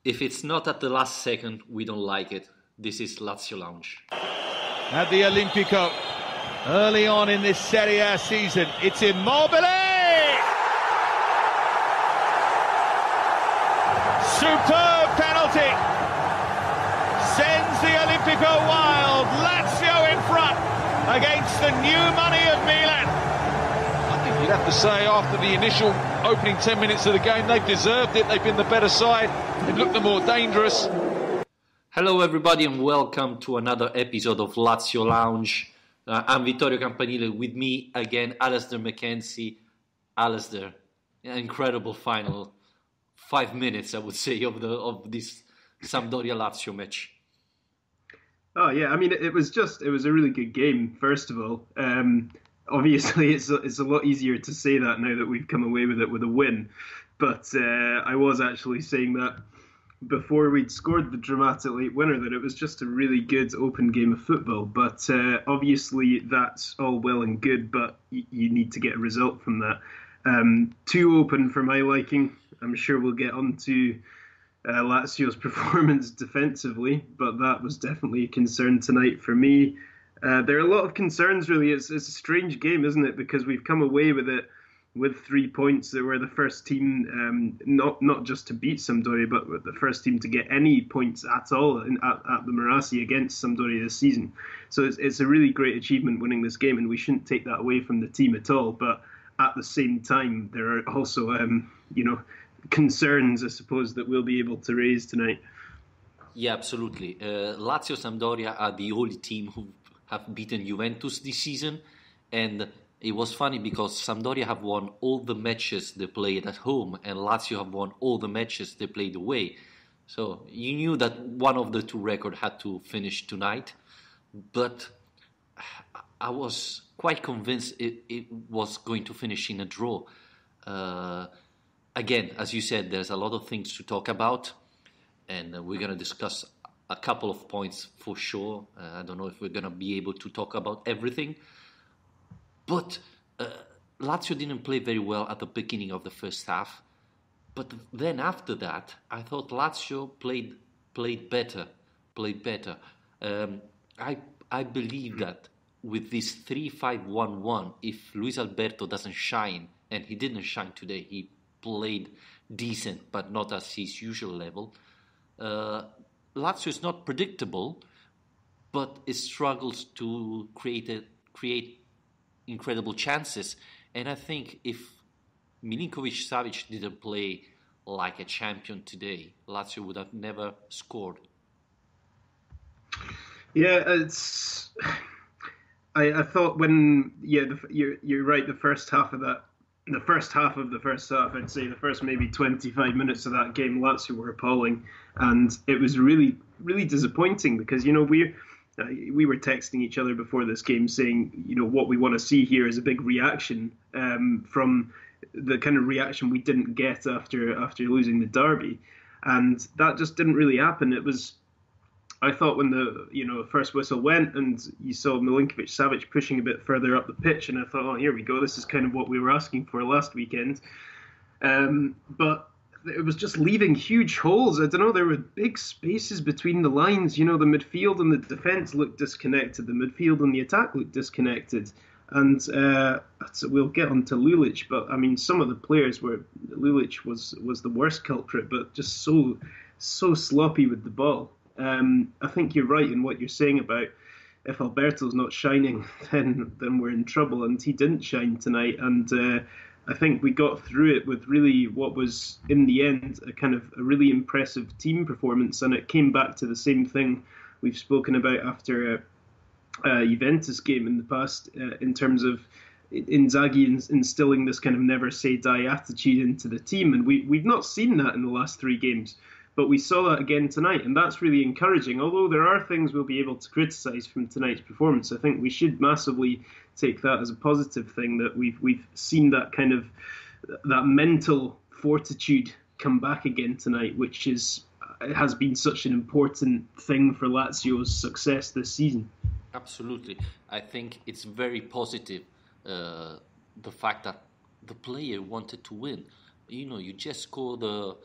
If it's not at the last second, we don't like it. This is Lazio Lounge. At the Olimpico, early on in this Serie A season, it's Immobile! Superb penalty! Sends the Olimpico wild. Lazio in front against the new money of Milan. I think you'd have to say after the initial opening 10 minutes of the game, they've deserved it. They've been the better side. They've looked the more dangerous. Hello everybody and welcome to another episode of Lazio Lounge. I'm Vittorio Campanile, with me again Alasdair McKenzie. Alasdair, an incredible final 5 minutes, I would say, of this Sampdoria Lazio match. Oh yeah, I mean it was a really good game. First of all, obviously it's a lot easier to say that now that we've come away with it with a win. But I was actually saying that before we'd scored the dramatic late winner, that it was just a really good open game of football. But obviously that's all well and good, but you need to get a result from that. Too open for my liking. I'm sure we'll get on to Lazio's performance defensively, but that was definitely a concern tonight for me. There are a lot of concerns, really. It's a strange game, isn't it? Because we've come away with it with 3 points. That we're the first team, not just to beat Sampdoria, but the first team to get any points at all at the Marassi against Sampdoria this season. So it's a really great achievement winning this game, and we shouldn't take that away from the team at all. But at the same time, there are also, concerns, I suppose, that we'll be able to raise tonight. Yeah, absolutely. Lazio Sampdoria are the only team who have beaten Juventus this season, and it was funny because Sampdoria have won all the matches they played at home, and Lazio have won all the matches they played away. So you knew that one of the two records had to finish tonight, but I was quite convinced it was going to finish in a draw. Again, as you said, there's a lot of things to talk about, and we're going to discuss a couple of points for sure. I don't know if we're going to be able to talk about everything, but Lazio didn't play very well at the beginning of the first half. But then after that, I thought Lazio played better. I believe that with this 3-5-1-1, if Luis Alberto doesn't shine, and he didn't shine today, he played decent, but not at his usual level. Lazio is not predictable, but it struggles to create incredible chances. And I think if Milinkovic-Savic didn't play like a champion today, Lazio would have never scored. Yeah, it's. I thought you're right. The first half of the first half, I'd say the first maybe 25 minutes of that game, Lazio were appalling, and it was really, really disappointing because we were texting each other before this game saying what we want to see here is a big reaction from the kind of reaction we didn't get after losing the derby, and that just didn't really happen. It was. I thought when the first whistle went and you saw Milinkovic-Savic pushing a bit further up the pitch, and I thought, oh, here we go. This is kind of what we were asking for last weekend. But it was just leaving huge holes. I don't know. There were big spaces between the lines. The midfield and the defence looked disconnected. The midfield and the attack looked disconnected. And so we'll get on to Lulic, but I mean, some of the players Lulic was the worst culprit, but just so sloppy with the ball. I think you're right in what you're saying about if Alberto's not shining, then we're in trouble, and he didn't shine tonight. And I think we got through it with really what was, in the end, a really impressive team performance, and it came back to the same thing we've spoken about after a Juventus game in the past, in terms of Inzaghi instilling this kind of never say die attitude into the team, and we've not seen that in the last 3 games. But we saw that again tonight, and that's really encouraging. Although there are things we'll be able to criticise from tonight's performance, I think we should massively take that as a positive thing, that we've seen that kind of that mental fortitude come back again tonight, which has been such an important thing for Lazio's success this season. Absolutely. I think it's very positive, the fact that the player wanted to win. you just score the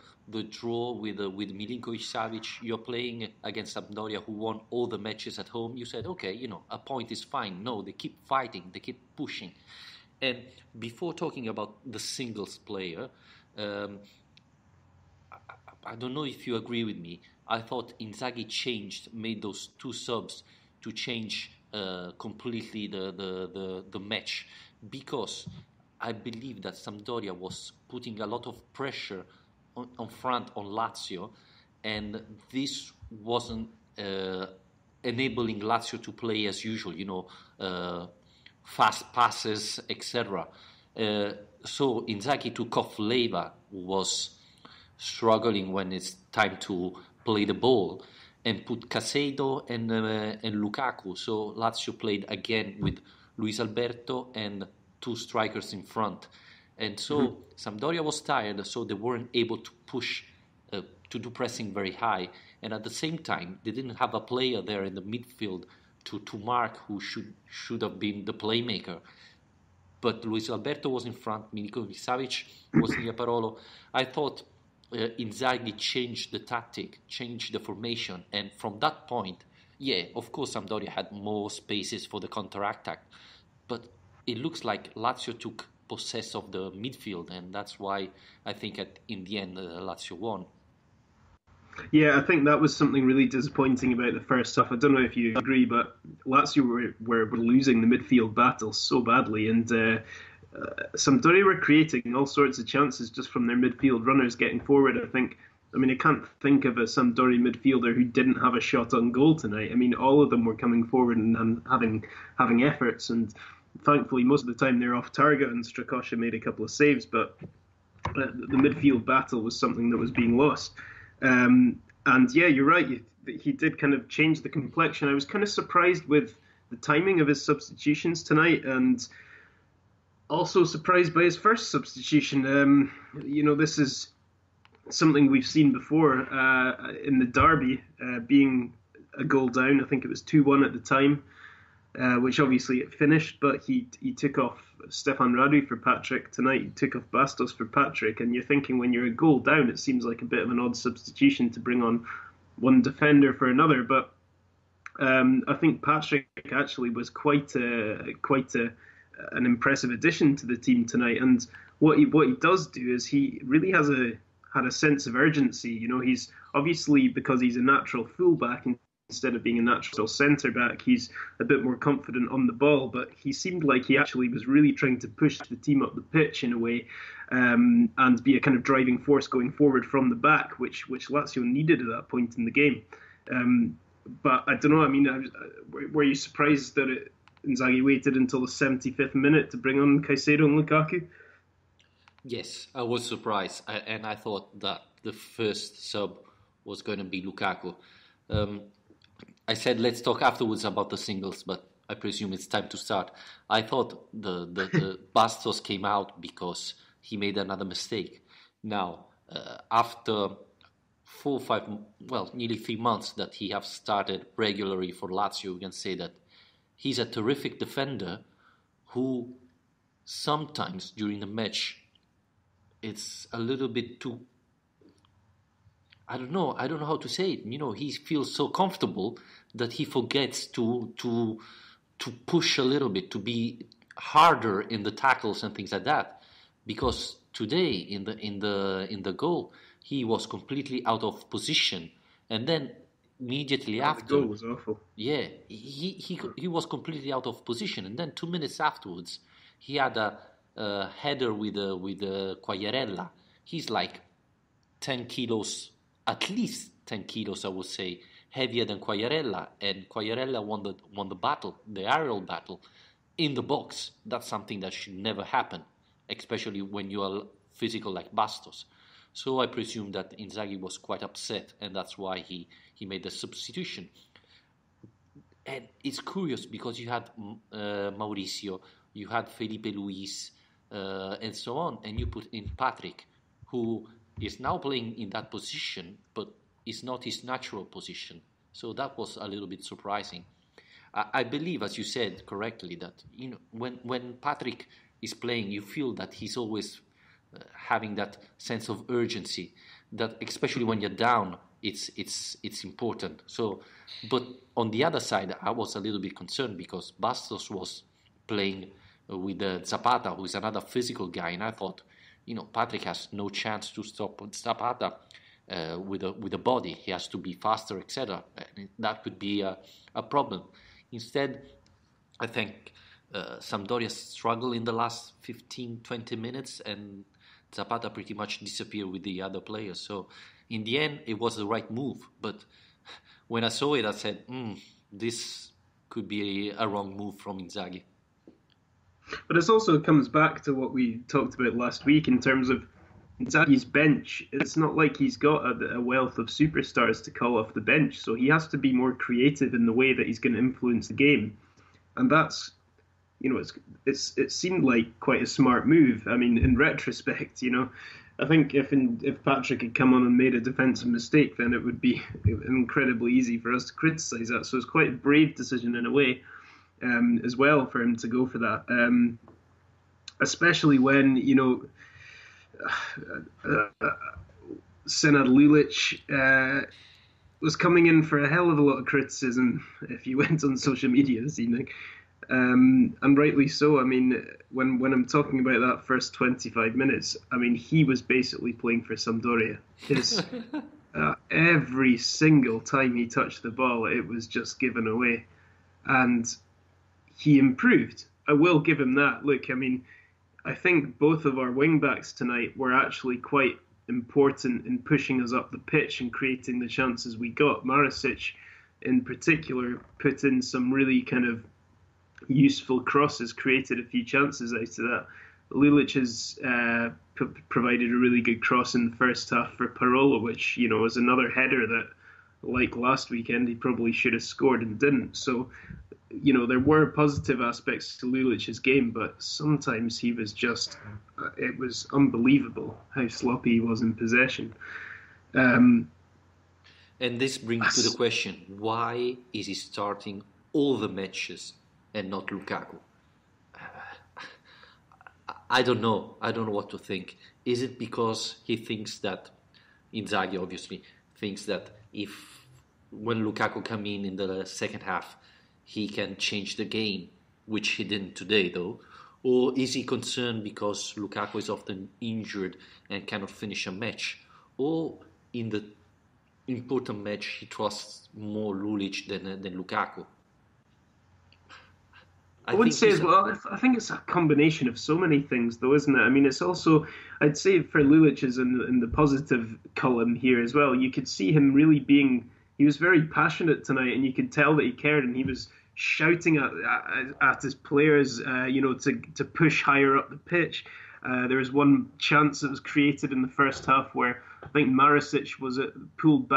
draw with Milinkovic-Savic. You're playing against Sampdoria, who won all the matches at home. You said, okay, a point is fine. No, they keep fighting, they keep pushing. And before talking about the singles player, I don't know if you agree with me. I thought Inzaghi made those two subs to change completely the match, because I believe that Sampdoria was putting a lot of pressure on front on Lazio, and this wasn't enabling Lazio to play as usual, fast passes, etc. So Inzaghi took off Leva, who was struggling when it's time to play the ball, and put Caicedo and Lukaku. So Lazio played again with Luis Alberto and two strikers in front. And so Sampdoria was tired, so they weren't able to push, to do pressing very high. And at the same time, they didn't have a player there in the midfield to mark, who should have been the playmaker. But Luis Alberto was in front, Milinkovic-Savic was near Parolo. I thought Inzaghi changed the tactic, changed the formation, and from that point, of course Sampdoria had more spaces for the counter-attack, but it looks like Lazio took possess of the midfield, and that's why I think in the end Lazio won. Yeah, I think that was something really disappointing about the first half. I don't know if you agree, but Lazio were losing the midfield battle so badly, and Sampdoria were creating all sorts of chances just from their midfield runners getting forward. I can't think of a Sampdoria midfielder who didn't have a shot on goal tonight. I mean, all of them were coming forward and having efforts, and thankfully most of the time they're off target, and Strakosha made a couple of saves, but the midfield battle was something that was being lost. And yeah, you're right. He did kind of change the complexion. I was kind of surprised with the timing of his substitutions tonight, and also surprised by his first substitution. This is something we've seen before in the derby, being a goal down. I think it was 2-1 at the time, which obviously it finished, but he took off Stefan Radu for Patric. Tonight he took off Bastos for Patric, and you're thinking, when you're a goal down, it seems like a bit of an odd substitution to bring on one defender for another, but I think Patric actually was quite an impressive addition to the team tonight. And what he does do is he really had a sense of urgency. He's obviously, because he's a natural fullback instead of being a natural centre back, he's a bit more confident on the ball. But he seemed like he actually was really trying to push the team up the pitch in a way, and be a kind of driving force going forward from the back, which Lazio needed at that point in the game. But I don't know. I mean, were you surprised that Inzaghi waited until the 75th minute to bring on Caicedo and Lukaku? Yes, I was surprised, and I thought that the first sub was going to be Lukaku. I said let's talk afterwards about the singles, but I presume it's time to start. I thought the Bastos came out because he made another mistake. Now, after 4 or 5, nearly 3 months that he have started regularly for Lazio, we can say that he's a terrific defender who sometimes during the match it's a little bit too, I don't know how to say it. He feels so comfortable that he forgets to push a little bit, to be harder in the tackles and things like that. Because today in the goal, he was completely out of position, and then immediately after, the goal was awful. Yeah, he was completely out of position, and then 2 minutes afterwards, he had a header with Quagliarella. He's like 10 kilos, at least 10 kilos, I would say, heavier than Quagliarella, and Quagliarella won the battle, the aerial battle, in the box. That's something that should never happen, especially when you are physical like Bastos. So I presume that Inzaghi was quite upset, and that's why he made the substitution. And it's curious because you had Mauricio, you had Felipe Luis, and so on, and you put in Patric, who is now playing in that position, but it's not his natural position. So that was a little bit surprising. I believe, as you said correctly, that when Patric is playing, you feel that he's always having that sense of urgency. That especially when you're down, it's important. So, but on the other side, I was a little bit concerned because Bastos was playing with Zapata, who is another physical guy, and I thought, Patric has no chance to stop Zapata with a body. He has to be faster, etc. That could be a problem. Instead, I think Sampdoria struggled in the last 15-20 minutes, and Zapata pretty much disappeared with the other players. So in the end, it was the right move. But when I saw it, I said, this could be a wrong move from Inzaghi. But it also comes back to what we talked about last week in terms of Inzaghi's bench. It's not like he's got a wealth of superstars to call off the bench, so he has to be more creative in the way that he's going to influence the game. And that's, it seemed like quite a smart move. I mean, in retrospect, I think if Patric had come on and made a defensive mistake, then it would be incredibly easy for us to criticise that. So it's quite a brave decision in a way. As well for him to go for that, especially when Senad Lulic was coming in for a hell of a lot of criticism if you went on social media this evening, and rightly so. I mean, when I'm talking about that first 25 minutes, I mean, he was basically playing for Sampdoria. Every single time he touched the ball, it was just given away, and he improved. I will give him that. Look, I mean, I think both of our wing-backs tonight were actually quite important in pushing us up the pitch and creating the chances we got. Marasic, in particular, put in some really kind of useful crosses, created a few chances out of that. Lulic has provided a really good cross in the first half for Parola, which, was another header that, like last weekend, he probably should have scored and didn't. So, there were positive aspects to Lulic's game, but sometimes he was just, it was unbelievable how sloppy he was in possession. And this brings to the question, why is he starting all the matches and not Lukaku? I don't know. I don't know what to think. Is it because he thinks that, Inzaghi obviously, thinks that when Lukaku come in the second half, he can change the game, which he didn't today, though? Or is he concerned because Lukaku is often injured and cannot finish a match? Or in the important match, he trusts more Lulic than Lukaku? I would say as well, I think it's a combination of so many things, though, isn't it? I mean, it's also, I'd say for Lulic is in the positive column here as well. You could see him really he was very passionate tonight, and you could tell that he cared, and he was shouting at his players, to push higher up the pitch. There was one chance that was created in the first half where I think Marasic pulled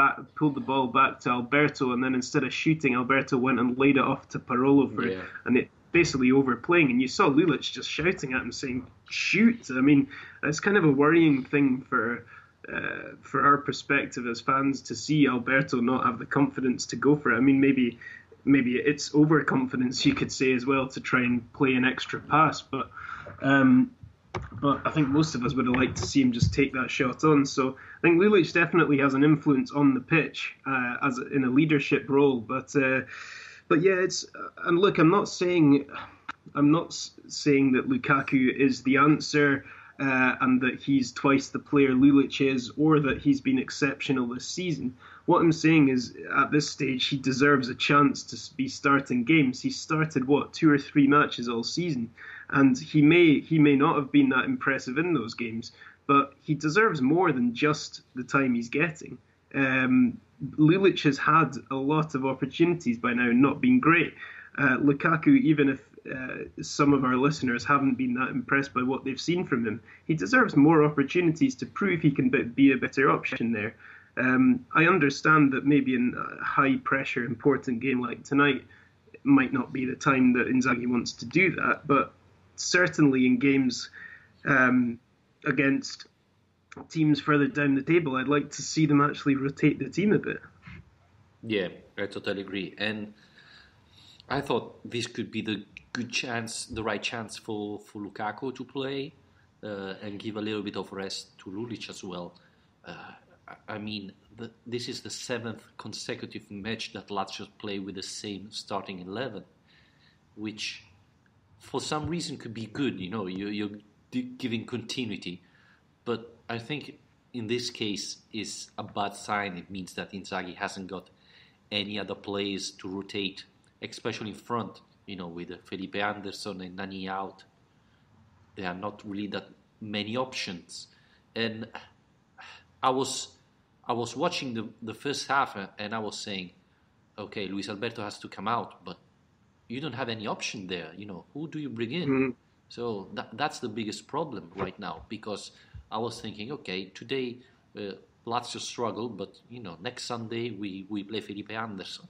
the ball back to Alberto, and then instead of shooting, Alberto went and laid it off to Parolo for it, and it basically overplaying. And you saw Lulic just shouting at him, saying, "Shoot!" I mean, it's kind of a worrying thing for our perspective as fans to see Alberto not have the confidence to go for it. I mean, maybe it's overconfidence, you could say, as well, to try and play an extra pass. But I think most of us would have liked to see him just take that shot on. So I think Lulic definitely has an influence on the pitch as in a leadership role. But yeah, and look, I'm not saying that Lukaku is the answer. And that he's twice the player Lulic is, or that he's been exceptional this season. What I'm saying is, at this stage, he deserves a chance to be starting games. He started, 2 or 3 matches all season, and he may not have been that impressive in those games, but he deserves more than just the time he's getting. Lulic has had a lot of opportunities by now and not been great. Lukaku, even if some of our listeners haven't been that impressed by what they've seen from him, he deserves more opportunities to prove he can be a better option there. I understand that maybe in a high-pressure, important game like tonight, it might not be the time that Inzaghi wants to do that, but certainly in games against teams further down the table, I'd like to see them actually rotate the team a bit. Yeah, I totally agree. And I thought this could be the right chance for Lukaku to play. and give a little bit of rest to Lulic as well. I mean, this is the 7th consecutive match that Lazio play with the same starting 11, which for some reason could be good. You're giving continuity, but I think in this case is a bad sign. It means that Inzaghi hasn't got any other players to rotate, especially in front. With Felipe Anderson and Nani out, there are not really that many options. And I was watching the first half and I was saying, okay, Luis Alberto has to come out, but you don't have any option there. Who do you bring in? Mm-hmm. So that's the biggest problem right now, because I was thinking, okay, today Lazio struggle, but next Sunday we play Felipe Anderson.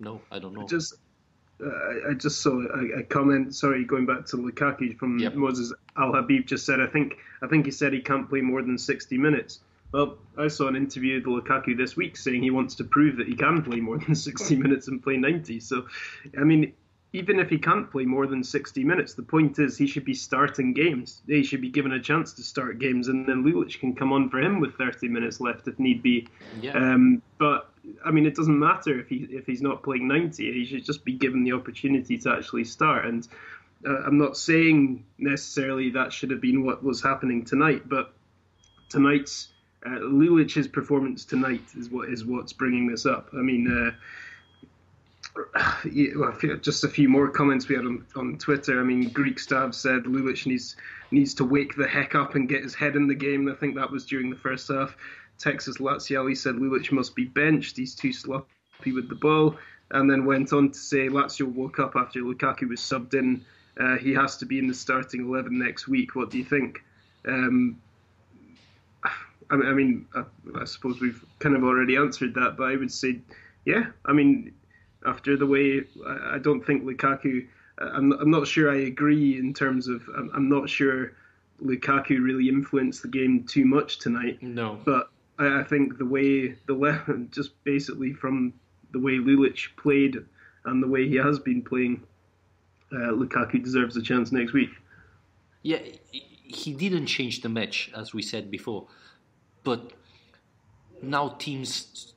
No, I don't know. I just saw a comment. Sorry, going back to Lukaku from Moses Al Habib. Just said, I think he said he can't play more than 60 minutes. Well, I saw an interview with Lukaku this week saying he wants to prove that he can play more than 60 minutes and play 90. So, I mean, even if he can't play more than 60 minutes, the point is he should be starting games. He should be given a chance to start games, and then Lulic can come on for him with 30 minutes left if need be. Yeah. But I mean, it doesn't matter if he's not playing 90. He should just be given the opportunity to actually start. And I'm not saying necessarily that should have been what was happening tonight, but tonight's Lulic's performance tonight is what's bringing this up. I mean, just a few more comments we had on Twitter. I mean, Greek Stav said Lulic needs to wake the heck up and get his head in the game. I think that was during the first half. Texas Laziali said Lulic must be benched. He's too sloppy with the ball. And then went on to say Lazio woke up after Lukaku was subbed in. He has to be in the starting 11 next week. What do you think? I suppose we've kind of already answered that, but I would say, yeah. I mean, after the way, I don't think Lukaku. I'm not sure I agree in terms of. I'm not sure Lukaku really influenced the game too much tonight. No, but I think the way just basically from the way Lulic played and the way he has been playing, Lukaku deserves a chance next week. Yeah, he didn't change the match, as we said before, but now teams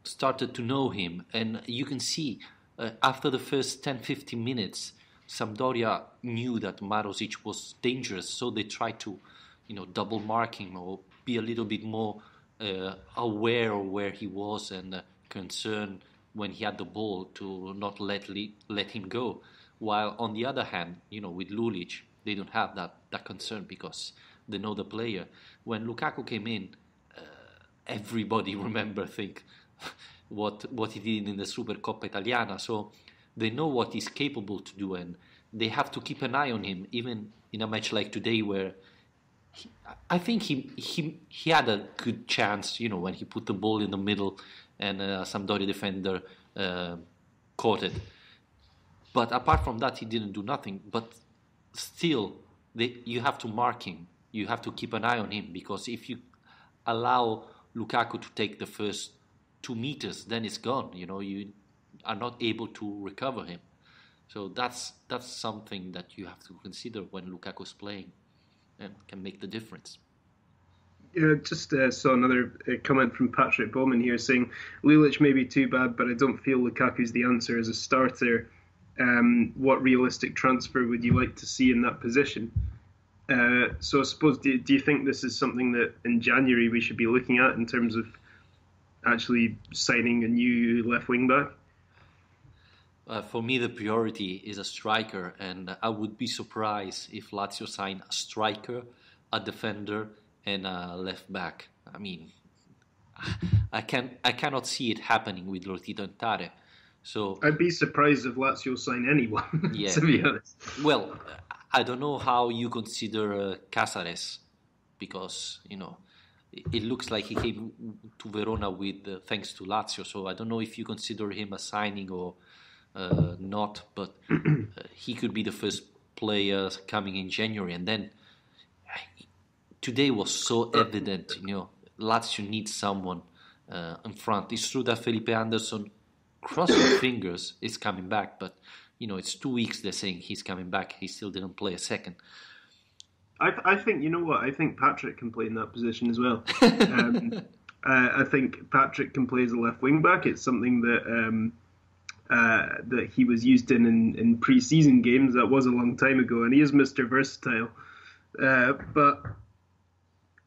started to know him, and you can see after the first 10-15 minutes, Sampdoria knew that Marusic was dangerous, so they tried to, double mark him or be a little bit more aware of where he was and concerned when he had the ball to not let him go. While on the other hand, with Lulic, they don't have that concern because they know the player. When Lukaku came in, everybody think what he did in the Supercoppa Italiana. So they know what he's capable to do, and they have to keep an eye on him, even in a match like today where I think he had a good chance, when he put the ball in the middle and Sampdoria defender caught it. But apart from that, he didn't do nothing. But still, you have to mark him. You have to keep an eye on him, because if you allow Lukaku to take the first 2 meters, then it's gone. You are not able to recover him. So that's something that you have to consider when Lukaku is playing and can make the difference. Yeah, just saw another comment from Patric Bowman here saying Lulic may be too bad, but I don't feel Lukaku's the answer as a starter. What realistic transfer would you like to see in that position? So I suppose, do you think this is something that in January we should be looking at in terms of actually signing a new left wing back? For me, the priority is a striker, and I would be surprised if Lazio signed a striker, a defender, and a left back. I mean, I cannot see it happening with Lotito and Tare. So I'd be surprised if Lazio sign anyone. Yeah. To be honest. Well, I don't know how you consider Cáceres, because it looks like he came to Verona with thanks to Lazio. So I don't know if you consider him a signing or not, but he could be the first player coming in January. And then today was so evident, Lazio needs someone in front. It's true that Felipe Anderson, cross your fingers, is coming back, but it's 2 weeks they're saying he's coming back. He still didn't play a second. I think, you know what? I think Patric can play in that position as well. I think Patric can play as a left wing back. It's something that he was used in pre-season games. That was a long time ago, and he is Mr. Versatile. But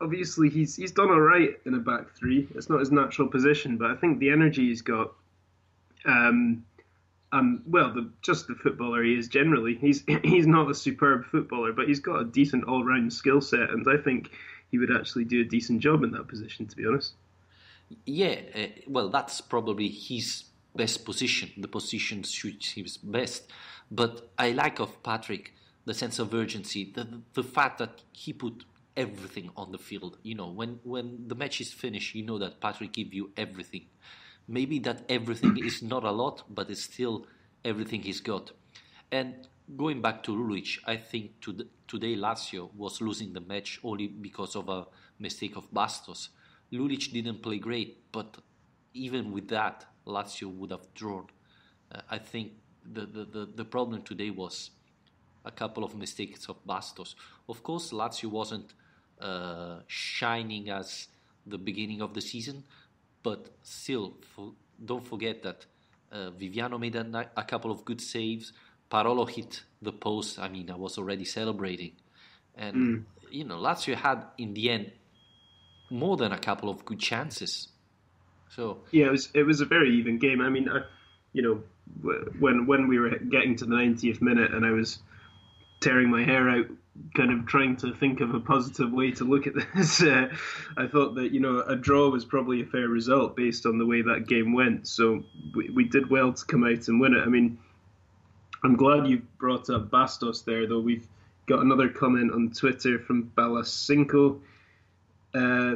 obviously, he's done all right in a back three. It's not his natural position, but I think the energy he's got, just the footballer he is generally. He's not a superb footballer, but he's got a decent all-round skill set, and I think he would actually do a decent job in that position, to be honest. Yeah, well, that's probably his best position. The position suits him best. But I like of Patric the sense of urgency, the fact that he put everything on the field. You know, when the match is finished, you know that Patric give you everything. Maybe that everything is not a lot, but it's still everything he's got. And going back to Lulic, I think today Lazio was losing the match only because of a mistake of Bastos. Lulic didn't play great, but even with that, Lazio would have drawn. I think the problem today was a couple of mistakes of Bastos. Of course, Lazio wasn't shining as the beginning of the season, but still, don't forget that Viviano made a couple of good saves. Parolo hit the post. I mean, I was already celebrating. And, Lazio had, in the end, more than a couple of good chances. So yeah, it was a very even game. I mean, when we were getting to the 90th minute and I was tearing my hair out, kind of trying to think of a positive way to look at this, I thought that, a draw was probably a fair result based on the way that game went. So we did well to come out and win it. I mean, I'm glad you brought up Bastos there, though. We've got another comment on Twitter from Balasinko.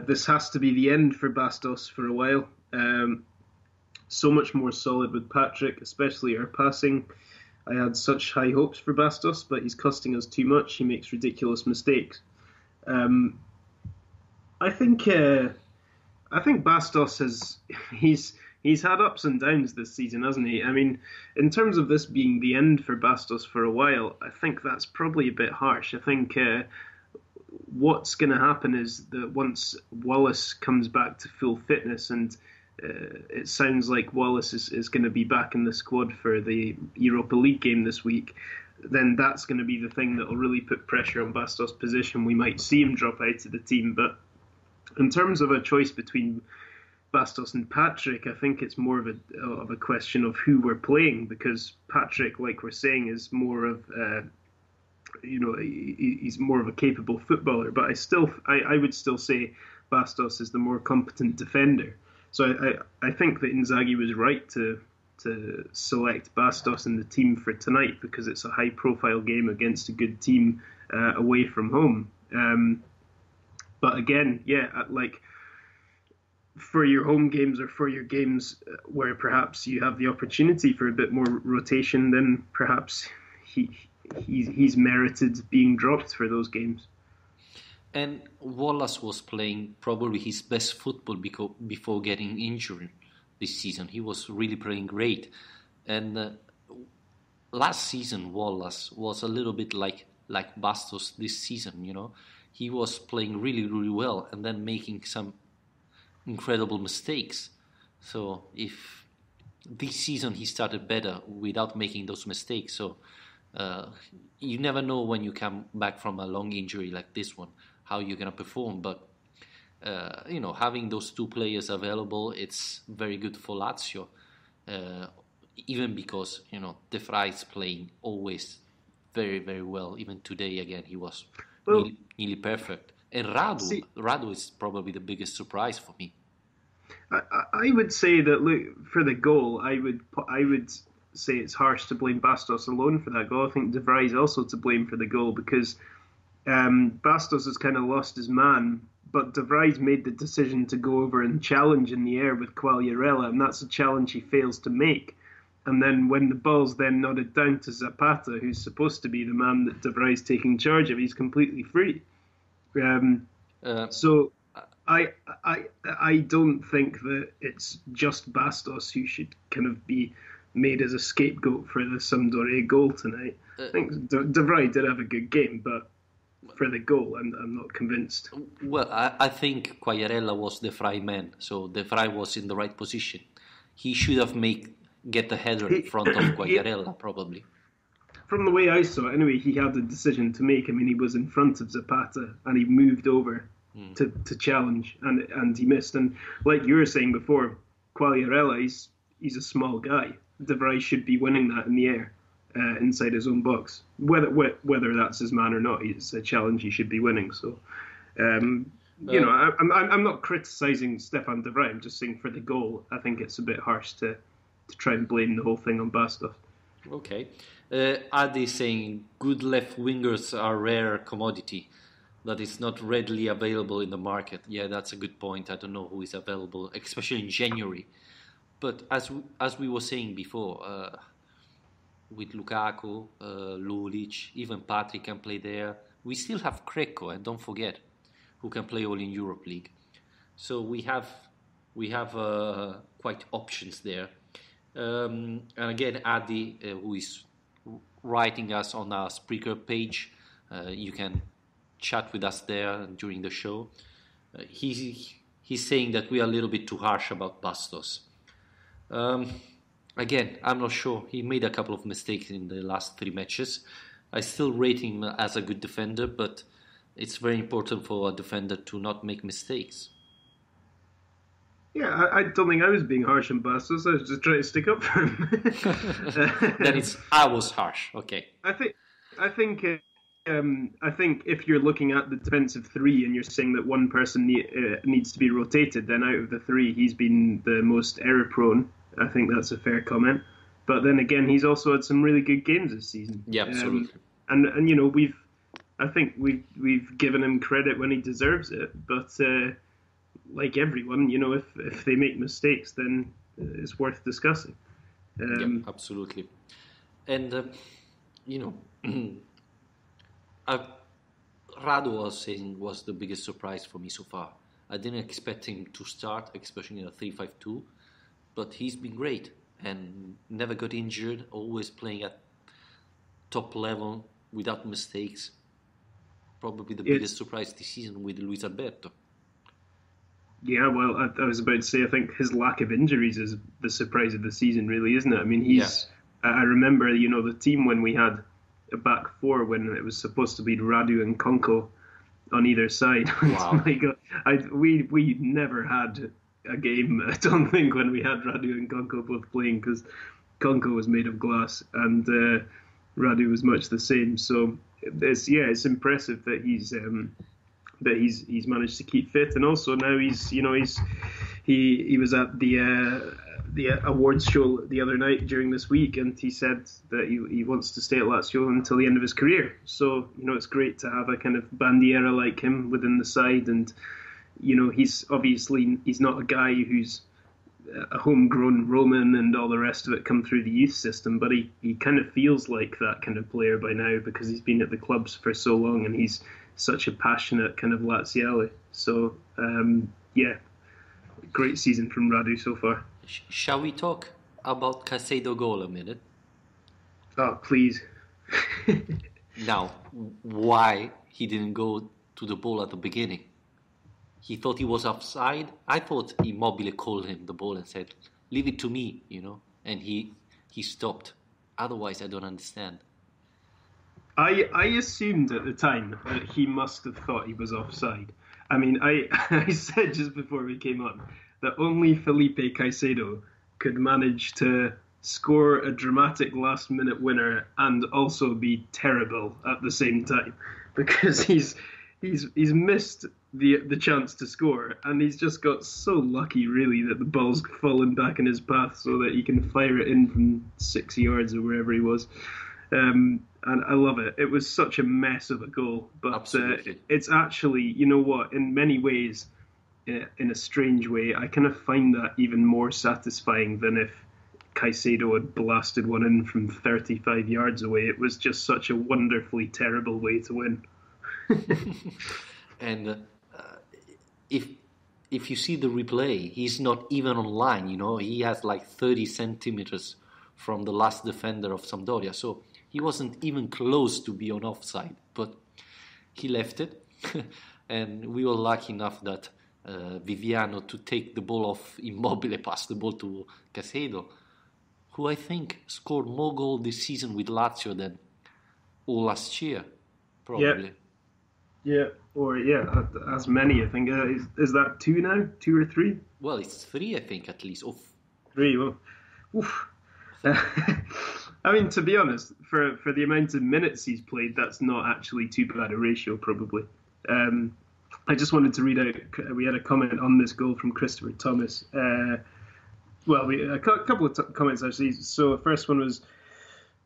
This has to be the end for Bastos for a while. So much more solid with Patric, especially our passing. I had such high hopes for Bastos, but he's costing us too much. He makes ridiculous mistakes. I think Bastos he's had ups and downs this season, hasn't he? I mean, in terms of this being the end for Bastos for a while, I think that's probably a bit harsh. I think what's going to happen is that once Wallace comes back to full fitness, and it sounds like Wallace is going to be back in the squad for the Europa League game this week, then that's going to be the thing that will really put pressure on Bastos' position. We might see him drop out of the team, but in terms of a choice between Bastos and Patric, I think it's more of a question of who we're playing, because Patric, like we're saying, is more of he's more of a capable footballer, but I would still say Bastos is the more competent defender. So I think that Inzaghi was right to select Bastos in the team for tonight, because it's a high-profile game against a good team away from home. But again, for your home games or for your games where perhaps you have the opportunity for a bit more rotation, then perhaps he's merited being dropped for those games. And Wallace was playing probably his best football before getting injured this season. He was really playing great. And last season, Wallace was a little bit like Bastos this season, He was playing really, really well and then making some incredible mistakes. So if this season he started better without making those mistakes. So you never know when you come back from a long injury like this one, how you're going to perform. But, having those two players available, it's very good for Lazio. Even because, De Vrij playing always very, very well. Even today, again, he was nearly perfect. And Radu is probably the biggest surprise for me. I would say that, look, for the goal, I would say it's harsh to blame Bastos alone for that goal. I think De Vrij is also to blame for the goal, because Bastos has kind of lost his man, but De Vrij's made the decision to go over and challenge in the air with Quagliarella, and that's a challenge he fails to make. And then when the ball's then nodded down to Zapata, who's supposed to be the man that De Vrij's taking charge of, he's completely free. So I don't think that it's just Bastos who should kind of be made as a scapegoat for the Sampdoria goal tonight. I think De Vrij did have a good game, but for the goal. I'm not convinced. Well, I think Quagliarella was the Frey man, so the Frey was in the right position. He should have get the header in front of Quagliarella, probably. From the way I saw it, anyway, he had a decision to make. I mean, he was in front of Zapata, and he moved over to challenge, and he missed. And like you were saying before, Quagliarella, he's a small guy. De Vrij should be winning that in the air, inside his own box. Whether that's his man or not, it's a challenge he should be winning. So, you know, I'm not criticising Stefan De Vrij. I'm just saying for the goal, I think it's a bit harsh to try and blame the whole thing on Bastos. Okay. Adi saying good left wingers are rare commodity that is not readily available in the market. Yeah, that's a good point. I don't know who is available, especially in January. But as we were saying before, with Lukaku, Lulic, even Patric can play there. We still have Greco, and don't forget, who can play all in Europe League. So we have quite options there. And again, Adi, who is writing us on our Spreaker page, you can chat with us there during the show. He's saying that we are a little bit too harsh about Bastos. Again, I'm not sure. He made a couple of mistakes in the last 3 matches. I still rate him as a good defender, but it's very important for a defender to not make mistakes. Yeah, I don't think I was being harsh on Bastos. I was just trying to stick up for him. Then I was harsh. Okay. I think if you're looking at the defensive three and you're saying that one person needs to be rotated, then out of the three, he's been the most error prone. I think that's a fair comment. But then again, he's also had some really good games this season. Yeah, absolutely. And you know, I think we've given him credit when he deserves it. But like everyone, you know, if they make mistakes, then it's worth discussing. Yeah, absolutely. And you know, Radu was the biggest surprise for me so far. I didn't expect him to start, especially in a 3-5-2, but he's been great and never got injured, always playing at top level without mistakes. Probably the biggest surprise this season with Luis Alberto. Yeah, well, I was about to say, I think his lack of injuries is the surprise of the season, really, isn't it? I mean, I remember, you know, the team when we had a back four when it was supposed to be Radu and Konko on either side. Wow. We never had a game, I don't think, when we had Radu and Konko both playing, because Konko was made of glass and Radu was much the same. So it's impressive that he's managed to keep fit, and also now he was at the awards show the other night during this week, and he said that he wants to stay at Lazio until the end of his career. So, you know, it's great to have a kind of bandiera like him within the side, and, you know, he's not a guy who's a homegrown Roman and all the rest of it come through the youth system, but he kind of feels like that kind of player by now because he's been at the clubs for so long and he's such a passionate kind of Laziale. So, yeah, great season from Radu so far. Shall we talk about Caicedo goal a minute? Oh, please. Now, why he didn't go to the ball at the beginning? He thought he was offside. I thought Immobile called him the ball and said, "Leave it to me," you know, and he stopped. Otherwise, I don't understand. I assumed at the time that he must have thought he was offside. I mean, I said just before we came on that only Felipe Caicedo could manage to score a dramatic last-minute winner and also be terrible at the same time, because he's missed the chance to score, and he's just got so lucky, really, that the ball's fallen back in his path so that he can fire it in from 6 yards or wherever he was. And I love it. It was such a mess of a goal, but it's actually, you know what, in many ways, in a strange way, I kind of find that even more satisfying than if Caicedo had blasted one in from 35 yards away. It was just such a wonderfully terrible way to win. And if you see the replay, he's not even on line, you know. He has like 30 centimeters from the last defender of Sampdoria, so he wasn't even close to be on offside. But he left it, and we were lucky enough that Viviano to take the ball off Immobile, pass the ball to Caicedo, who I think scored more goals this season with Lazio than all last year, probably. Yeah, as many, I think. Is that 2 now? 2 or 3? Well, it's 3, I think, at least. 3, well, oof. I mean, to be honest, for the amount of minutes he's played, that's not actually too bad a ratio, probably. I just wanted to read out, we had a comment on this goal from Christopher Thomas. A couple of comments, actually. So the first one was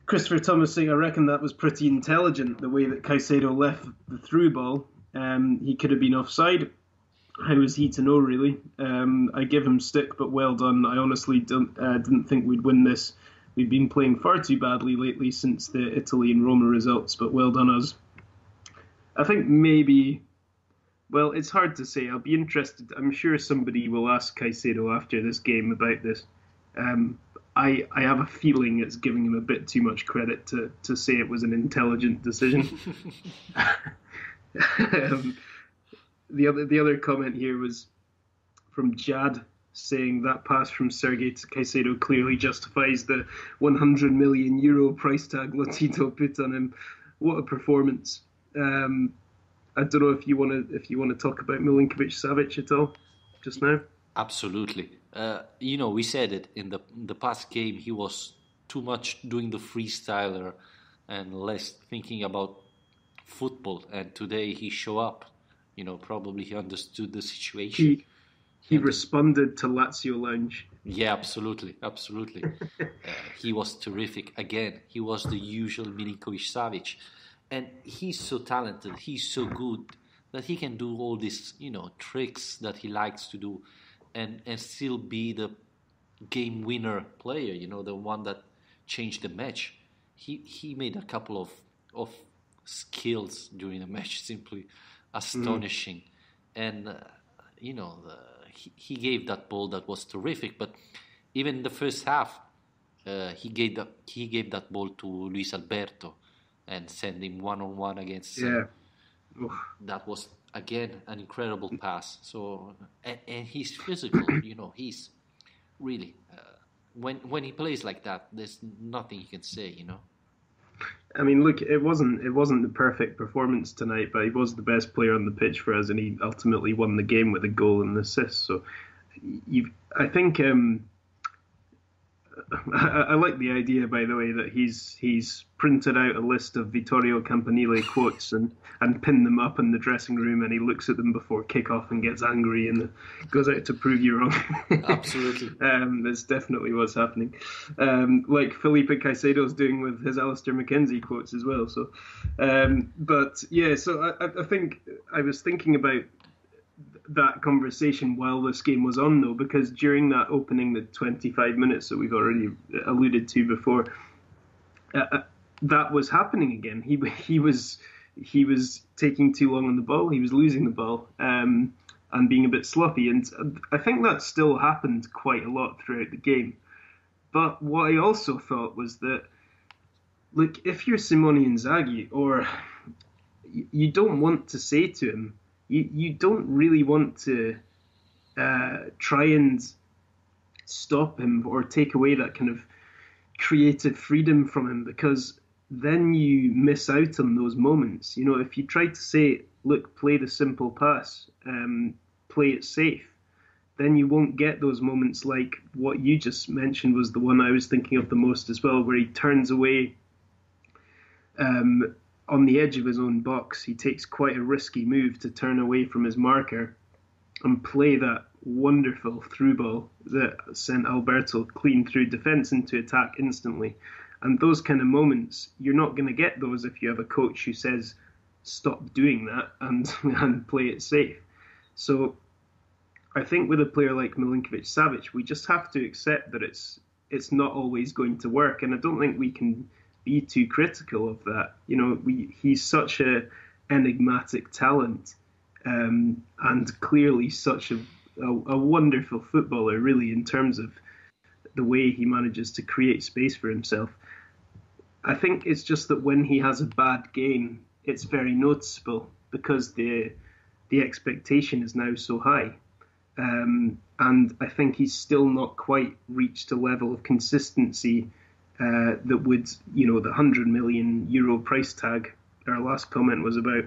Christopher Thomas saying, I reckon that was pretty intelligent, the way that Caicedo left the through ball. He could have been offside. How is he to know, really? I give him stick, but well done. I honestly didn't think we'd win this. We've been playing far too badly lately since the Italy and Roma results, but well done us. I think maybe, well, it's hard to say. I'll be interested. I'm sure somebody will ask Caicedo after this game about this. I have a feeling it's giving him a bit too much credit to say it was an intelligent decision. The other comment here was from Jad, saying that pass from Sergej to Caicedo clearly justifies the €100 million price tag Lotito put on him. What a performance! I don't know if you want to talk about Milinkovic-Savic at all just now. Absolutely. We said it in the past game. He was too much doing the freestyler and less thinking about football. And today he showed up. Probably he understood the situation. He responded to Lazio Lounge. Yeah, absolutely. He was terrific. Again, he was the usual Milinkovic-Savic. And he's so talented, he's so good that he can do all these, tricks that he likes to do and still be the game winner player, the one that changed the match. He made a couple of skills during the match, simply astonishing. And, he gave that ball that was terrific. But even in the first half, he gave that ball to Luis Alberto and sent him one-on-one against. That was again an incredible pass. So and he's physical. He's really when he plays like that, there's nothing you can say. I mean, look, it wasn't the perfect performance tonight, but he was the best player on the pitch for us, and he ultimately won the game with a goal and an assist. So, I think I like the idea, by the way, that he's printed out a list of Vittorio Campanile quotes and pinned them up in the dressing room, and he looks at them before kickoff and gets angry and goes out to prove you wrong. Absolutely. That's definitely what's happening. Like Felipe Caicedo's doing with his Alistair McKenzie quotes as well. So, so I think I was thinking about that conversation while this game was on, though, because during that opening, the 25 minutes that we've already alluded to before, that was happening again. He was taking too long on the ball. He was losing the ball and being a bit sloppy. And I think that still happened quite a lot throughout the game. But what I also thought was that, look, if you're Simone Inzaghi, or you don't want to say to him, you don't really want to try and stop him or take away that kind of creative freedom from him, because then you miss out on those moments. If you try to say, look, play the simple pass, play it safe, then you won't get those moments like what you just mentioned was the one I was thinking of the most as well, where he turns away on the edge of his own box. He takes quite a risky move to turn away from his marker and play that wonderful through ball that sent Alberto clean through defence into attack instantly. And those kind of moments, you're not going to get those if you have a coach who says, stop doing that and play it safe. So I think with a player like Milinkovic-Savic, we just have to accept that it's not always going to work. And I don't think we can be too critical of that. He's such a enigmatic talent, and clearly such a wonderful footballer, really, in terms of the way he manages to create space for himself. I think it's just that when he has a bad game, it's very noticeable. because the expectation is now so high. And I think he's still not quite reached a level of consistency that would, the €100 million price tag our last comment was about.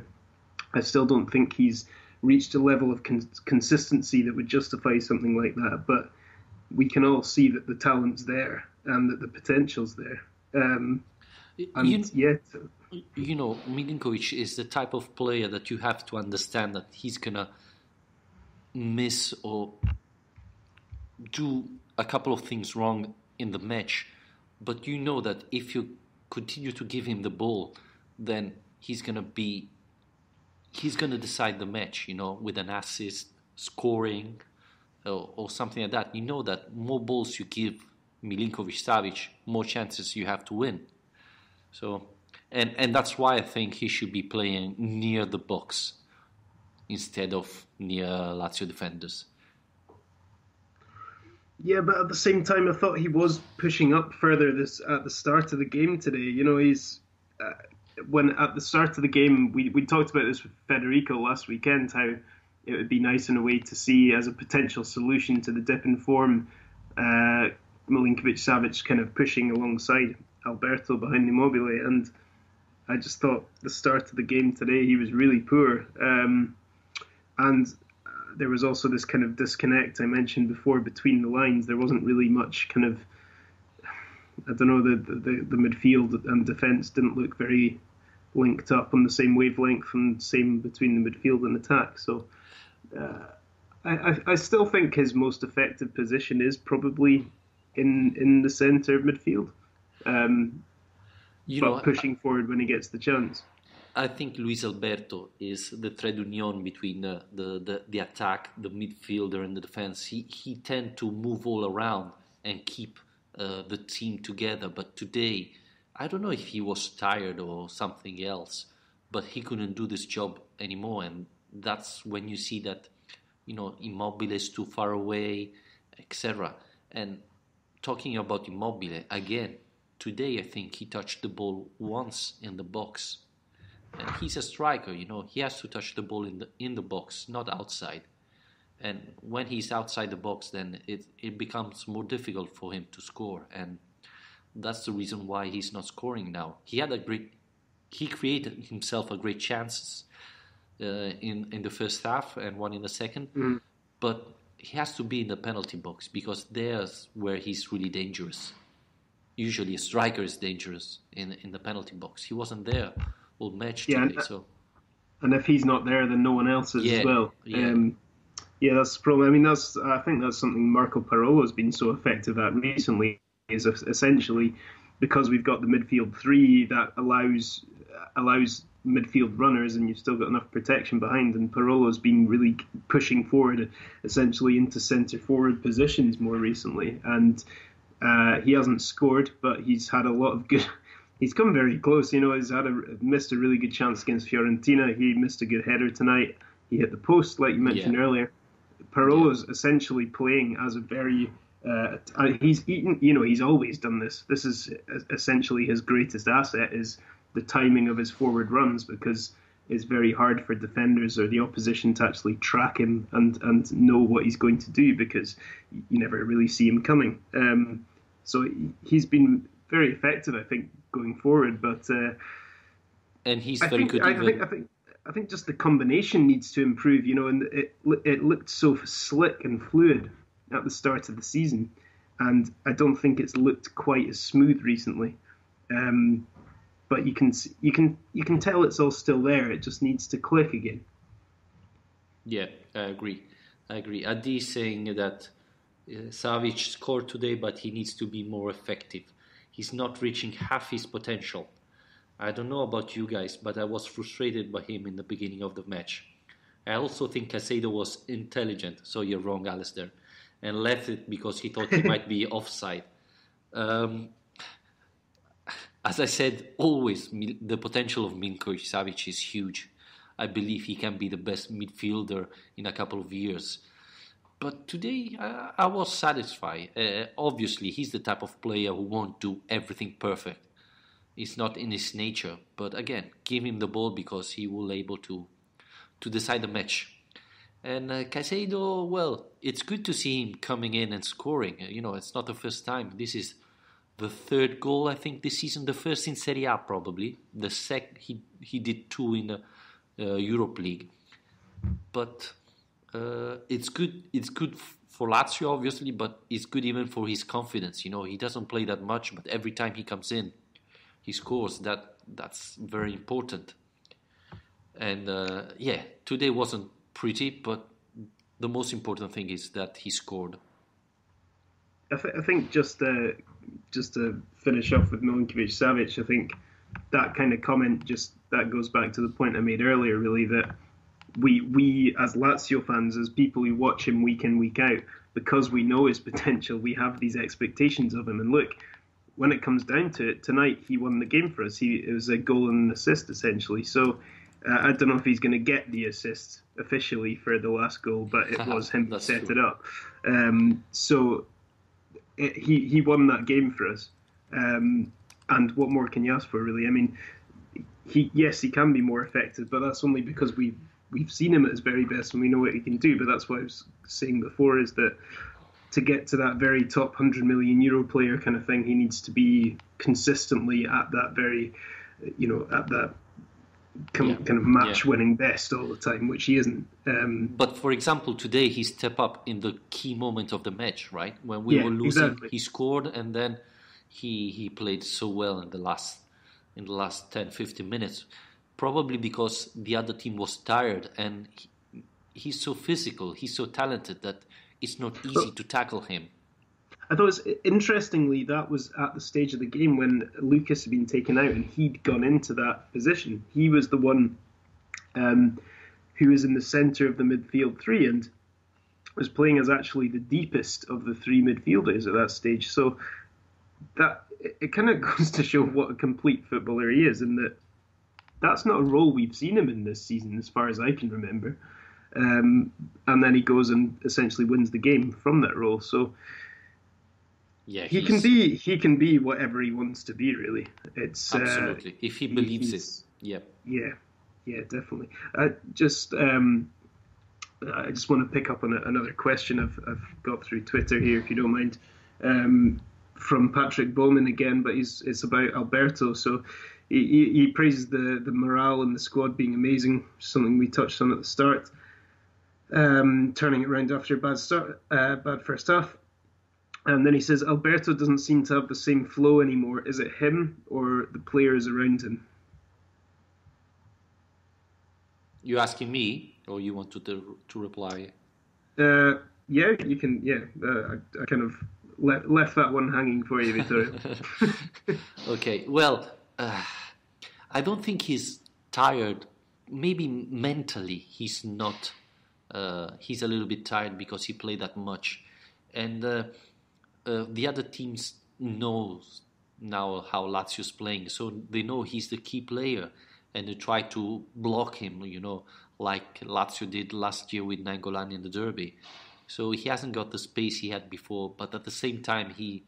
I still don't think he's reached a level of consistency that would justify something like that. But we can all see that the talent's there and that the potential's there. Milinkovic is the type of player that you have to understand that he's gonna miss or do a couple of things wrong in the match, but you know that if you continue to give him the ball, then he's gonna decide the match, with an assist, scoring, or something like that. You know that more balls you give Milinkovic-Savic, more chances you have to win. So, and that's why I think he should be playing near the box instead of near Lazio defenders. Yeah, but at the same time, I thought he was pushing up further at the start of the game today. He's when at the start of the game, we talked about this with Federico last weekend, how it would be nice in a way to see as a potential solution to the dip in form, Milinkovic-Savic kind of pushing alongside Alberto behind Immobile, and I just thought the start of the game today he was really poor, and there was also this kind of disconnect I mentioned before between the lines. There wasn't really much kind of, I don't know, the midfield and defence didn't look very linked up on the same wavelength and same between the midfield and attack. So I still think his most effective position is probably in the centre of midfield, but pushing forward when he gets the chance. I think Luis Alberto is the trade union between the attack, the midfielder, and the defense. He tend to move all around and keep the team together. But today, I don't know if he was tired or something else, but he couldn't do this job anymore. And that's when you see that, Immobile is too far away, etc. And talking about Immobile, again, today I think he touched the ball once in the box. And he's a striker, he has to touch the ball in the box, not outside. And when he's outside the box, then it becomes more difficult for him to score. And that's the reason why he's not scoring now. He created himself a great chances in the first half and one in the second. But he has to be in the penalty box because there's where he's really dangerous. Usually a striker is dangerous in the penalty box. He wasn't there all match today. And if he's not there, then no one else is as well. That's the problem. I mean, I think that's something Marco Parolo has been so effective at recently, is essentially because we've got the midfield three that allows midfield runners, and you've still got enough protection behind. And Parolo's been really pushing forward, essentially into centre forward positions more recently. And he hasn't scored, but he's had a lot of good. He's come very close. He's missed a really good chance against Fiorentina. He missed a good header tonight. He hit the post, like you mentioned earlier. Parolo's essentially playing as a very. He's always done this. This is essentially his greatest asset, is the timing of his forward runs, because it's very hard for defenders or the opposition to actually track him and know what he's going to do, because you never really see him coming. So he's been very effective, I think, going forward. But and he's very good. I think just the combination needs to improve. And it looked so slick and fluid at the start of the season, and I don't think it's looked quite as smooth recently. But you can tell it's all still there. It just needs to click again. Yeah, I agree. Adi saying that Savic scored today, but he needs to be more effective. He's not reaching half his potential. I don't know about you guys, but I was frustrated by him in the beginning of the match. I also think Caicedo was intelligent, so you're wrong, Alasdair, and left it because he thought he might be offside. As I said, always the potential of Milinkovic-Savic is huge. I believe he can be the best midfielder in a couple of years. But today, I was satisfied. Obviously, he's the type of player who won't do everything perfect. It's not in his nature. But again, give him the ball because he will able to to decide the match. And Caicedo, well, it's good to see him coming in and scoring. It's not the first time. This is the third goal, I think, this season. The first in Serie A, probably. The he did 2 in the Europe League. But it's good. It's good for Lazio, obviously, but it's good even for his confidence. He doesn't play that much, but every time he comes in, he scores. That's very important. And today wasn't pretty, but the most important thing is that he scored. I think just to finish off with Milinkovic-Savic, I think that kind of comment that goes back to the point I made earlier, really, that we as Lazio fans, as people who watch him week in, week out, because we know his potential, we have these expectations of him. And look, when it comes down to it, tonight he won the game for us. It was a goal and an assist, essentially. So I don't know if he's going to get the assist officially for the last goal, but it was him who set it up. He won that game for us. And what more can you ask for, really? I mean, he can be more effective, but that's only because we've seen him at his very best and we know what he can do. But that's what I was saying before, is that to get to that very top €100 million player kind of thing, he needs to be consistently at that very, at that kind of match-winning best all the time, which he isn't. But for example, today he stepped up in the key moment of the match, right? When we were losing, exactly. He scored, and then he played so well in the last 10-15 minutes. Probably because the other team was tired, and he's so physical, he's so talented that it's not easy to tackle him. I thought interestingly, that was at the stage of the game when Lucas had been taken out and he'd gone into that position. He was the one who was in the centre of the midfield three and was playing as actually the deepest of the three midfielders at that stage. So that it kind of goes to show what a complete footballer he is, and that's not a role we've seen him in this season, as far as I can remember. And then he goes and essentially wins the game from that role. So he can be whatever he wants to be, really. It's absolutely, if he believes it. Yeah, definitely. I just want to pick up on another question I've got through Twitter here, if you don't mind, from Patric Bowman again, but it's about Alberto. So he praises the morale in the squad being amazing, something we touched on at the start. Turning it around after a bad first half. And then he says, Alberto doesn't seem to have the same flow anymore. Is it him or the players around him? You asking me, or you want to reply? Yeah, you can. Yeah, I kind of left that one hanging for you, Vittorio. Okay, well, I don't think he's tired. Maybe mentally he's not. He's a little bit tired because he played that much, and the other teams knows now how Lazio's playing, so they know he's the key player, and they try to block him, like Lazio did last year with Nainggolan in the derby. So he hasn't got the space he had before, but at the same time he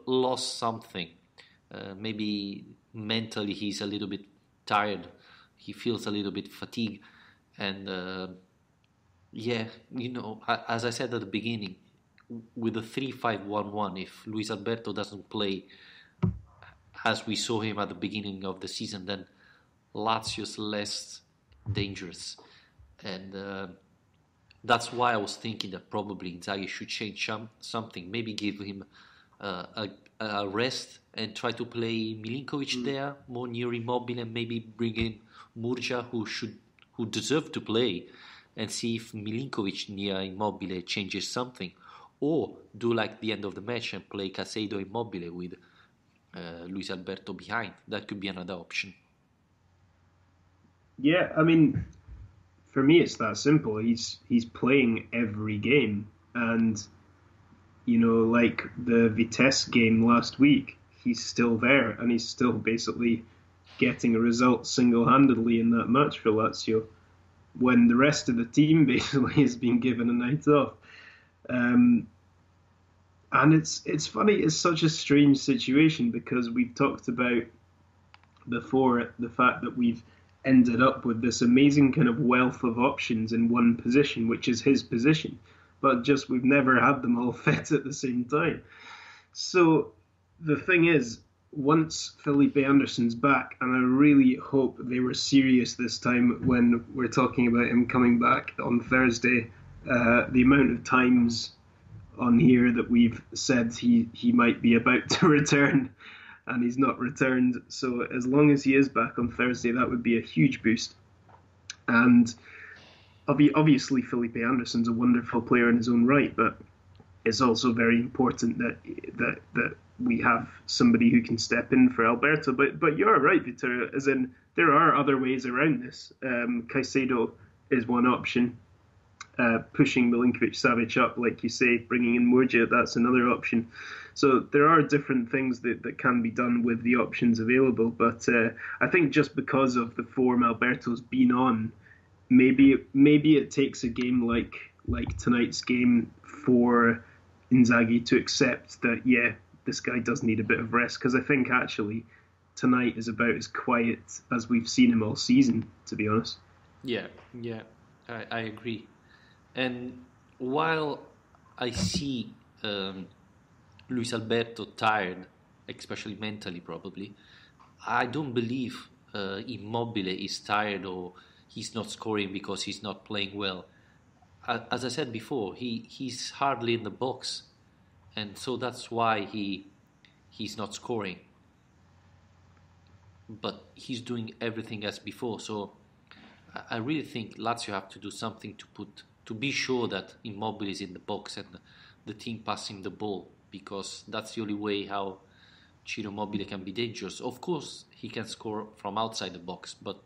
lost something. Maybe mentally he's a little bit tired. He feels a little bit fatigued. And as I said at the beginning, with the 3-5-1-1, if Luis Alberto doesn't play as we saw him at the beginning of the season, then Lazio's less dangerous. And that's why I was thinking that probably Inzaghi should change something, maybe give him a rest and try to play Milinkovic there, more near Immobile, and maybe bring in Murcia, who deserve to play, and see if Milinkovic near Immobile changes something, or do like the end of the match and play Caicedo Immobile with Luis Alberto behind. That could be another option. Yeah, I mean, for me it's that simple. He's playing every game, and like the Vitesse game last week, he's still there, and he's still basically getting a result single-handedly in that match for Lazio, when the rest of the team basically has been given a night off. And it's funny, it's such a strange situation, because we've talked about before the fact that we've ended up with this amazing kind of wealth of options in one position, which is his position. But just we've never had them all fit at the same time. So the thing is, once Felipe Anderson's back, and I really hope they were serious this time when we're talking about him coming back on Thursday, the amount of times on here that we've said he might be about to return and he's not returned. So as long as he is back on Thursday, that would be a huge boost. And obviously Felipe Anderson's a wonderful player in his own right, but it's also very important that we have somebody who can step in for Alberto. But you're right, Vittorio, as in there are other ways around this. Caicedo is one option. Pushing Milinkovic-Savic up, like you say, bringing in Murgia, that's another option. So there are different things that can be done with the options available. But I think just because of the form Alberto's been on, maybe it takes a game like tonight's game for Inzaghi to accept that, yeah, this guy does need a bit of rest. Because I think actually tonight is about as quiet as we've seen him all season, to be honest. Yeah, I agree. And while I see Luis Alberto tired, especially mentally probably, I don't believe Immobile is tired or he's not scoring because he's not playing well. As I said before, he's hardly in the box, and so that's why he's not scoring. But he's doing everything as before, so I really think Lazio have to do something to be sure that Immobile is in the box and the team passing the ball, because that's the only way how Ciro Immobile can be dangerous. Of course, he can score from outside the box, but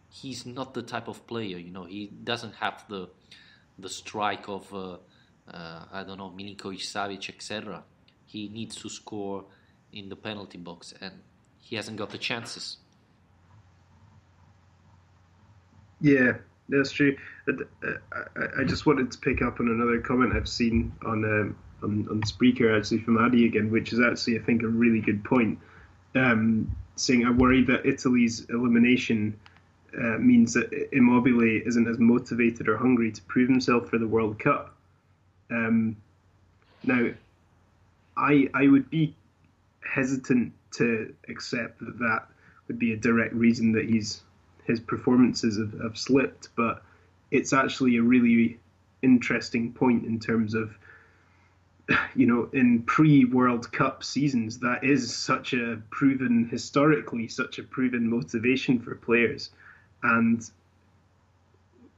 he's not the type of player, he doesn't have the strike of, Milinkovic-Savic, etc. He needs to score in the penalty box, and he hasn't got the chances. Yeah, that's true. I just wanted to pick up on another comment I've seen on Spreaker, actually, from Adi again, which is actually, I think, a really good point. Saying I worry that Italy's elimination means that Immobile isn't as motivated or hungry to prove himself for the World Cup. Now, I would be hesitant to accept that would be a direct reason that his performances have slipped, but it's actually a really interesting point in terms of, in pre-World Cup seasons, that is historically such a proven motivation for players. And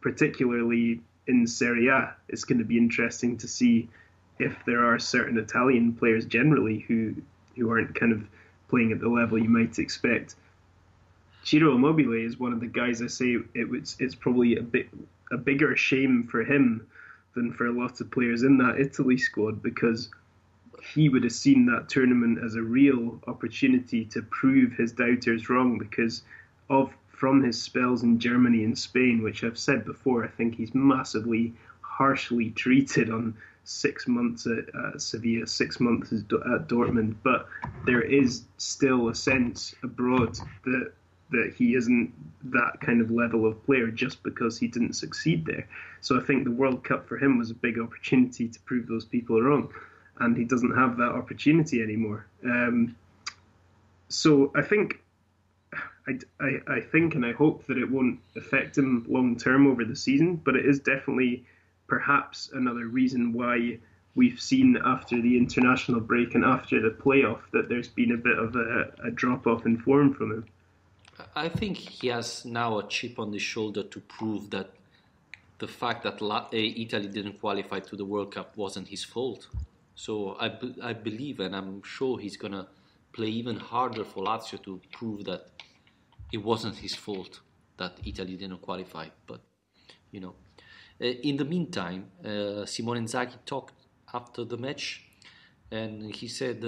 particularly in Serie A, it's going to be interesting to see if there are certain Italian players generally who aren't kind of playing at the level you might expect. Ciro Immobile is one of the guys I say it's probably a bigger shame for him than for a lot of players in that Italy squad, because he would have seen that tournament as a real opportunity to prove his doubters wrong, because from his spells in Germany and Spain, which I've said before, I think he's massively harshly treated on 6 months at Sevilla, 6 months at Dortmund, but there is still a sense abroad that he isn't that kind of level of player just because he didn't succeed there. So I think the World Cup for him was a big opportunity to prove those people wrong, and he doesn't have that opportunity anymore. So I think and I hope that it won't affect him long term over the season, but it is definitely perhaps another reason why we've seen after the international break and after the playoff that there's been a bit of a drop off in form from him. I think he has now a chip on the shoulder to prove that the fact that Italy didn't qualify to the World Cup wasn't his fault. So I believe, and I'm sure he's going to play even harder for Lazio to prove that it wasn't his fault that Italy didn't qualify. But, in the meantime, Simone Inzaghi talked after the match, and he said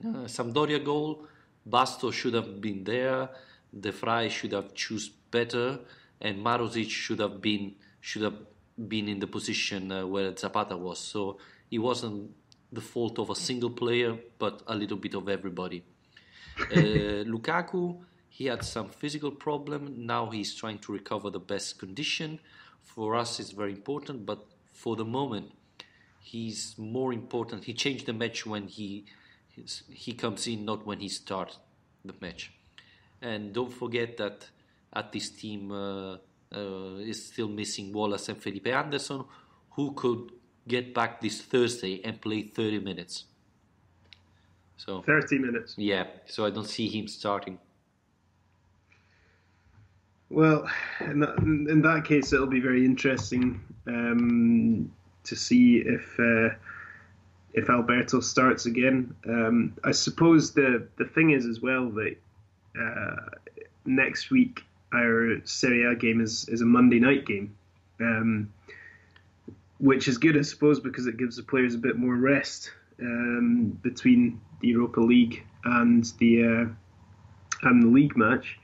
Sampdoria goal, Bastos should have been there, De Vrij should have chosen better, and Marusic should have been in the position where Zapata was. So it wasn't the fault of a single player, but a little bit of everybody. Lukaku, He had some physical problem. Now he's trying to recover the best condition. For us, it's very important, but for the moment, he's more important. He changed the match when he comes in, not when he starts the match. And don't forget that at this team is still missing Wallace and Felipe Anderson, who could get back this Thursday and play 30 minutes. So 30 minutes. Yeah, so I don't see him starting. Well, in that case, it'll be very interesting to see if Alberto starts again. I suppose the thing is as well that next week our Serie A game is a Monday night game, which is good, I suppose, because it gives the players a bit more rest between the Europa League and the league match.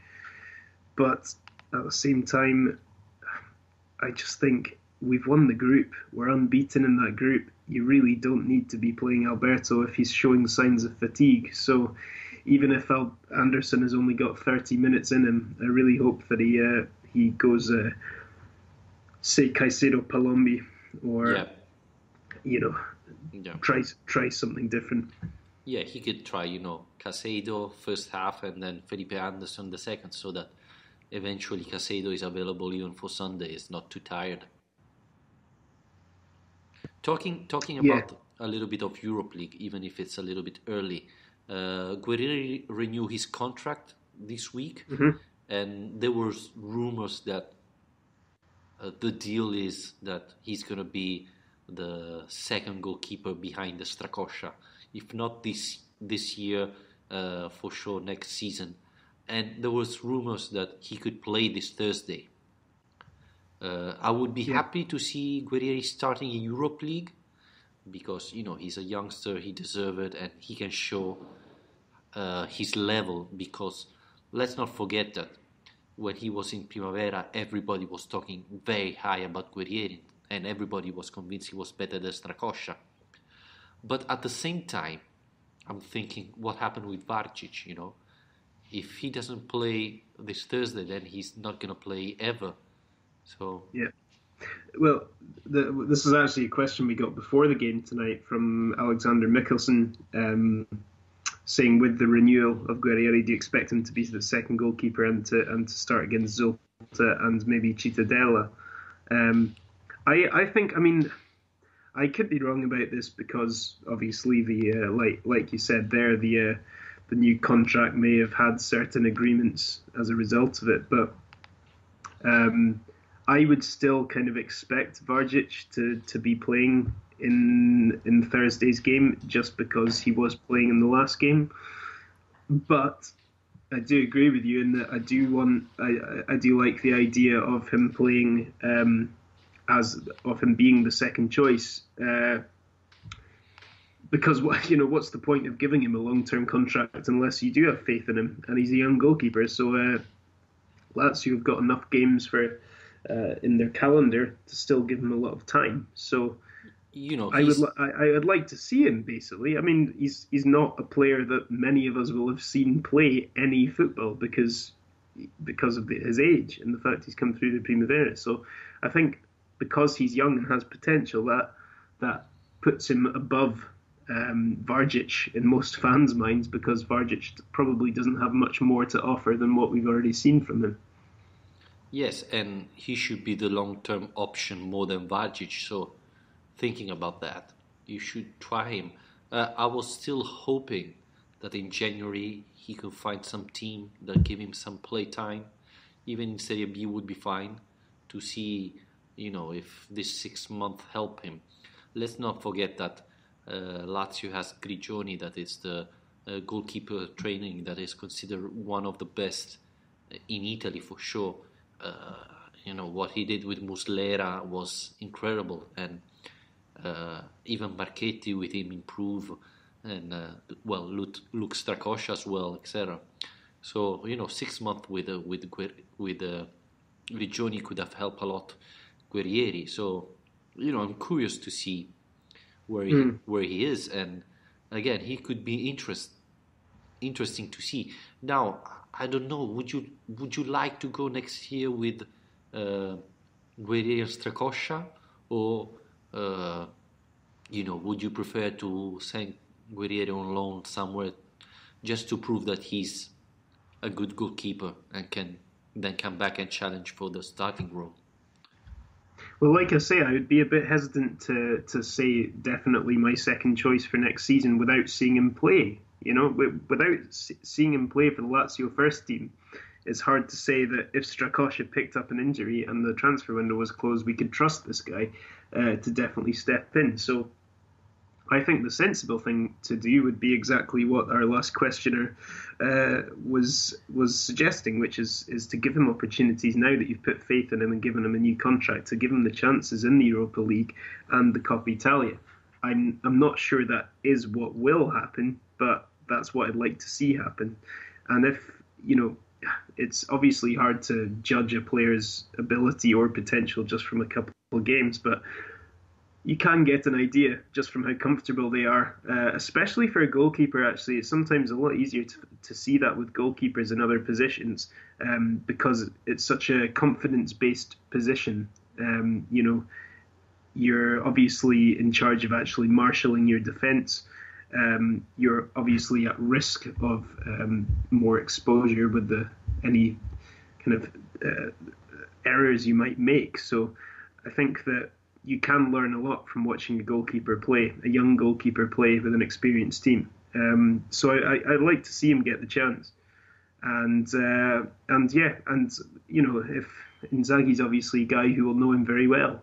But at the same time, I just think we've won the group. We're unbeaten in that group. You really don't need to be playing Alberto if he's showing signs of fatigue. So even if Anderson has only got 30 minutes in him, I really hope that he goes, say, Caicedo Palombi, or try something different. Yeah, he could try, Caicedo first half and then Felipe Anderson the second, so that eventually Caicedo is available even for Sunday. Is not too tired. Talking about a little bit of Europe League, even if it's a little bit early. Guerrieri renewed his contract this week, and there were rumors that the deal is that he's going to be the second goalkeeper behind the Strakosha. If not this year, for sure next season. And there was rumors that he could play this Thursday. I would be happy to see Guerrieri starting in Europe League because, he's a youngster, he deserves it, and he can show his level. Because let's not forget that when he was in Primavera, everybody was talking very high about Guerrieri, and everybody was convinced he was better than Strakosha. But at the same time, I'm thinking, what happened with Varcic, If he doesn't play this Thursday, then he's not going to play ever. So well, this is actually a question we got before the game tonight from Alexander Mikkelsen, saying, with the renewal of Guerrieri, do you expect him to be the second goalkeeper and to start against Zulta and maybe Cittadella? I think, I could be wrong about this because obviously the like you said there, the new contract may have had certain agreements as a result of it, but I would still kind of expect Varcic to be playing in Thursday's game just because he was playing in the last game. But I do agree with you in that I do like the idea of him playing of him being the second choice. Because what's the point of giving him a long-term contract unless you do have faith in him? And he's a young goalkeeper, so Lazio have got enough games for in their calendar to still give him a lot of time. So I would like to see him. Basically, he's not a player that many of us will have seen play any football because of his age and the fact he's come through the Primavera. So I think because he's young and has potential, that puts him above Varcic in most fans' minds, because Varcic probably doesn't have much more to offer than what we've already seen from him. Yes, and he should be the long-term option more than Varcic. So thinking about that, you should try him. I was still hoping that in January he could find some team that give him some play time. Even in Serie B would be fine to see, if this 6 month help him. Let's not forget that Lazio has Grigioni, that is the goalkeeper training that is considered one of the best in Italy for sure. What he did with Muslera was incredible, and even Marchetti with him improve, and Luke Strakosha as well, etc. So 6 months with Grigioni could have helped a lot Guerrieri. So I'm curious to see where he is, and again he could be interesting to see. Now I don't know. Would you like to go next year with Guerrieri and Strakosha, or would you prefer to send Guerrieri on loan somewhere just to prove that he's a good goalkeeper and can then come back and challenge for the starting role? Well, like I say, I would be a bit hesitant to say definitely my second choice for next season without seeing him play. Without seeing him play for the Lazio first team, it's hard to say that if Strakosha picked up an injury and the transfer window was closed, we could trust this guy to definitely step in. So I think the sensible thing to do would be exactly what our last questioner was suggesting, which is to give him opportunities now that you've put faith in him and given him a new contract, to give him the chances in the Europa League and the Coppa Italia. I'm not sure that is what will happen, but that's what I'd like to see happen. And if, it's obviously hard to judge a player's ability or potential just from a couple of games, but you can get an idea just from how comfortable they are, especially for a goalkeeper. Actually, it's sometimes a lot easier to see that with goalkeepers in other positions, because it's such a confidence-based position. You're obviously in charge of actually marshalling your defence. You're obviously at risk of more exposure with any kind of errors you might make. So I think that you can learn a lot from watching a young goalkeeper play with an experienced team. So I'd like to see him get the chance. And if Inzaghi's obviously a guy who will know him very well,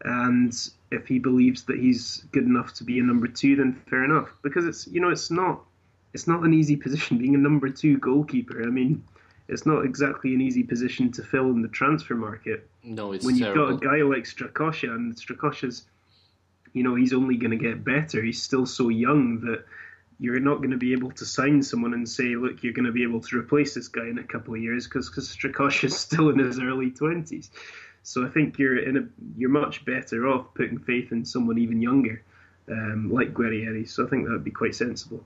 and if he believes that he's good enough to be a number two, then fair enough. Because it's not an easy position being a number two goalkeeper. I mean, it's not exactly an easy position to fill in the transfer market. No, it's when you've terrible. got a guy like Strakosha, and Strakosha's, he's only going to get better. He's still so young that you're not going to be able to sign someone and say, look, you're going to be able to replace this guy in a couple of years because Strakosha's still in his early 20s. So I think you're much better off putting faith in someone even younger, like Guerrieri. So I think that would be quite sensible.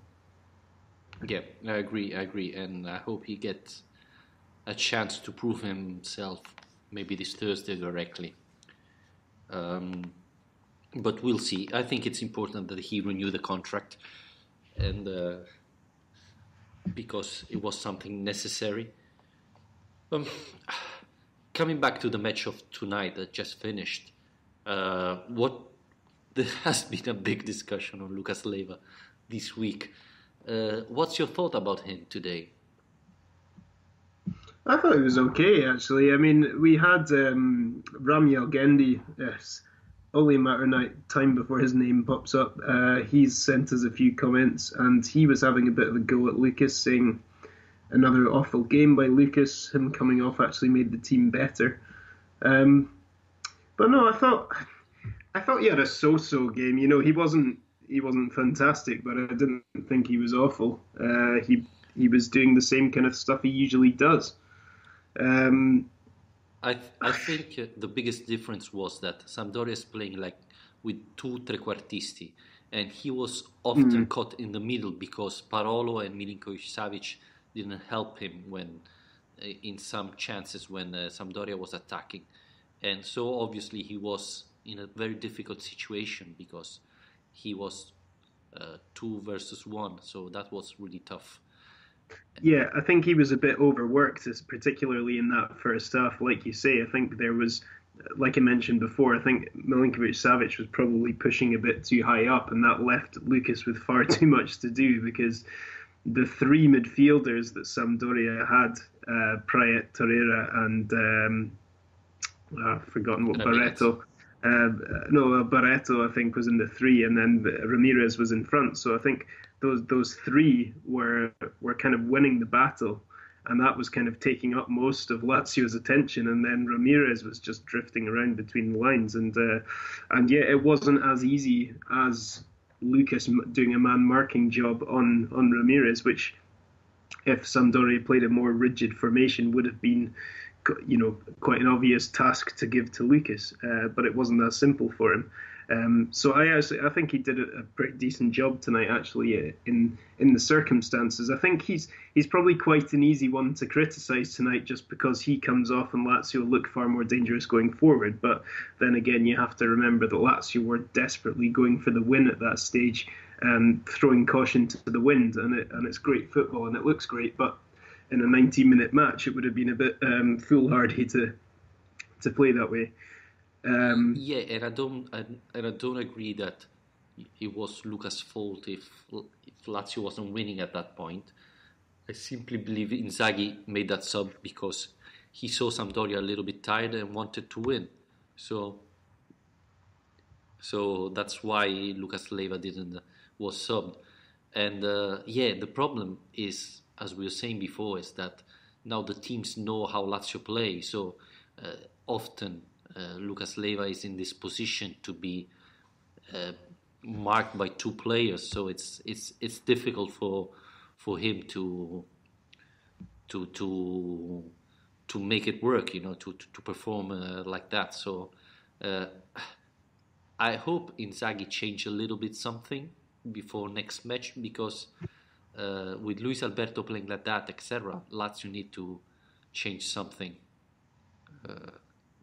Yeah, I agree, and I hope he gets a chance to prove himself maybe this Thursday directly. But we'll see. I think it's important that he renew the contract, and because it was something necessary. Coming back to the match of tonight that just finished, there has been a big discussion on Lucas Leiva this week. What's your thought about him today? I thought it was okay, actually. I mean, we had Rami Algendi, only a matter of time before his name pops up. He's sent us a few comments, and he was having a bit of a go at Lucas, saying another awful game by Lucas. Him coming off actually made the team better. But no, I thought he had a so-so game. He wasn't fantastic, but I didn't think he was awful. He was doing the same kind of stuff he usually does. I think the biggest difference was that Sampdoria is playing like with two trequartisti, and he was often caught in the middle because Parolo and Milinkovic-Savic didn't help him in some chances when Sampdoria was attacking, and so obviously he was in a very difficult situation because he was 2 versus 1, so that was really tough. Yeah, I think he was a bit overworked, particularly in that first half. Like you say, I think there was, like I mentioned before, I think Milinkovic-Savic was probably pushing a bit too high up, and that left Lucas with far too much to do because the three midfielders that Sampdoria had, Prayet, Torreira, and I've forgotten what Barreto. Barreto, I think, was in the three, and then Ramirez was in front. So I think those three were kind of winning the battle, and that was kind of taking up most of Lazio's attention. And then Ramirez was just drifting around between the lines, and yeah, it wasn't as easy as Lucas doing a man marking job on Ramirez, which, if Sampdoria played a more rigid formation, would have been, quite an obvious task to give to Lucas, but it wasn't that simple for him. So I think he did a pretty decent job tonight, actually, in the circumstances. I think he's probably quite an easy one to criticise tonight, just because he comes off and Lazio look far more dangerous going forward. But then again, you have to remember that Lazio were desperately going for the win at that stage, throwing caution to the wind, and it's great football and it looks great, but in a 90-minute match, it would have been a bit foolhardy to play that way. And I don't agree that it was Luca's fault if Lazio wasn't winning at that point. I simply believe Inzaghi made that sub because he saw Sampdoria a little bit tired and wanted to win. So that's why Lucas Leiva was subbed. And the problem is, as we were saying before, is that now the teams know how Lazio play. So often Lucas Leiva is in this position to be marked by two players. So it's difficult for him to make it work, to perform like that. So I hope Inzaghi change a little bit something before next match, because with Luis Alberto playing like that, etc., Lazio need to change something.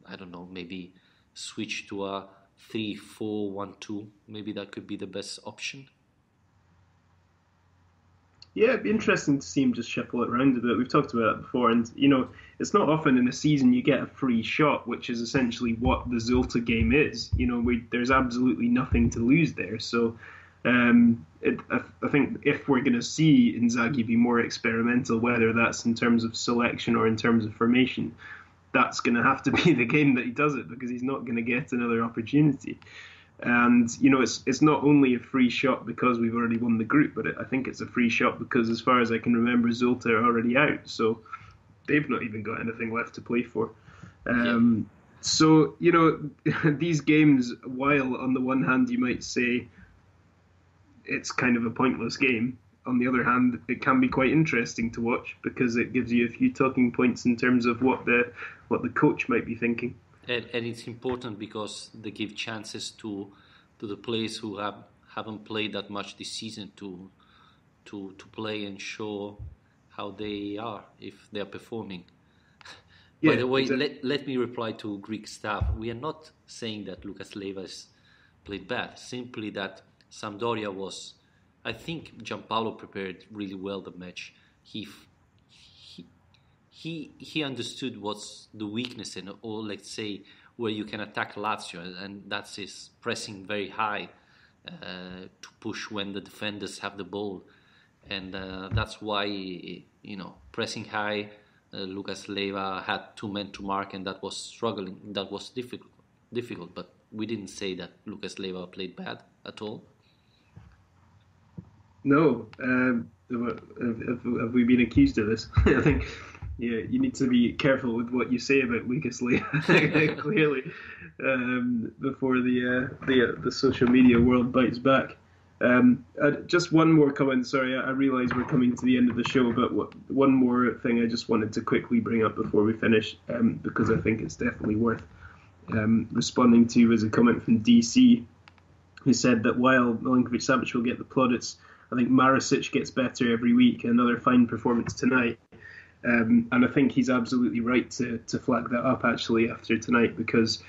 I don't know, maybe switch to a 3-4-1-2. Maybe that could be the best option. Yeah, it'd be interesting to see him just shuffle it around a bit. We've talked about that before, and it's not often in a season you get a free shot, which is essentially what the Zulta game is. There's absolutely nothing to lose there. So I think if we're going to see Inzaghi be more experimental, whether that's in terms of selection or in terms of formation, that's going to have to be the game that he does it, because he's not going to get another opportunity. And, it's not only a free shot because we've already won the group, but I think it's a free shot because, as far as I can remember, Zulta are already out. So they've not even got anything left to play for. So, these games, while on the one hand you might say it's kind of a pointless game, on the other hand, it can be quite interesting to watch because it gives you a few talking points in terms of what the coach might be thinking. And it's important because they give chances to the players who haven't played that much this season to play and show how they are, if they are performing. By the way, exactly. Let me reply to Greek staff. We are not saying that Lucas Leiva played bad, simply that Sampdoria was... I think Gianpaolo prepared really well the match. He understood what's the weakness or let's say where you can attack Lazio, and that's his pressing very high to push when the defenders have the ball, and that's why pressing high. Lucas Leiva had two men to mark, and that was struggling. That was difficult. But we didn't say that Lucas Leiva played bad at all. No, have we been accused of this? I think, you need to be careful with what you say about Lucas Leiva, clearly, before the social media world bites back. Just one more comment. Sorry, I realise we're coming to the end of the show, but one more thing I just wanted to quickly bring up before we finish, because I think it's definitely worth responding to, was a comment from DC, who said that while Milinkovic-Savic will get the plaudits, I think Marasic gets better every week. Another fine performance tonight. And I think he's absolutely right to flag that up, actually, after tonight, because,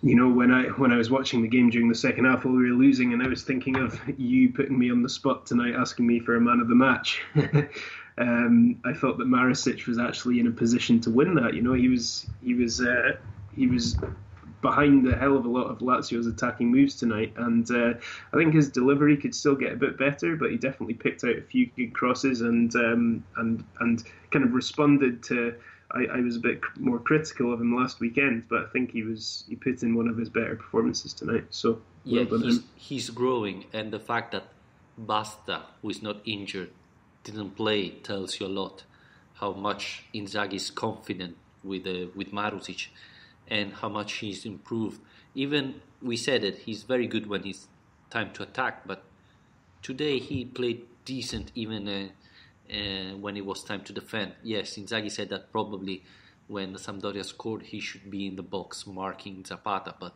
when I was watching the game during the second half while we were losing, and I was thinking of you putting me on the spot tonight, asking me for a man of the match, I thought that Marasic was actually in a position to win that. He was behind a hell of a lot of Lazio's attacking moves tonight, and I think his delivery could still get a bit better, but he definitely picked out a few good crosses and kind of responded to. I was a bit more critical of him last weekend, but I think he put in one of his better performances tonight. So he's growing, and the fact that Basta, who is not injured, didn't play tells you a lot. How much Inzaghi is confident with Marusic, and how much he's improved. Even we said it, he's very good when it's time to attack, but today he played decent even when it was time to defend. Yes, Inzaghi said that probably when Sampdoria scored he should be in the box marking Zapata, but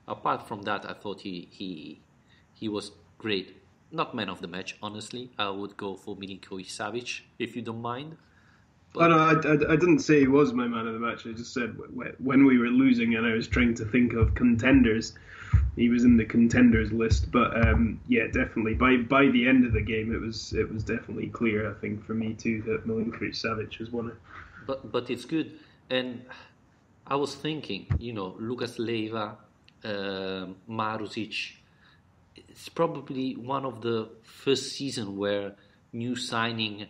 Apart from that, I thought he was great. Not man of the match, honestly. I would go for Milinkovic Savic, if you don't mind. But... Oh, no, I didn't say he was my man of the match. I just said when we were losing and I was trying to think of contenders, he was in the contenders list. But yeah, definitely. By the end of the game, it was definitely clear, I think, for me too, that Milinkovic Savic was one of. But it's good. And I was thinking, Lucas Leiva, Marusic, it's probably one of the first season where new signing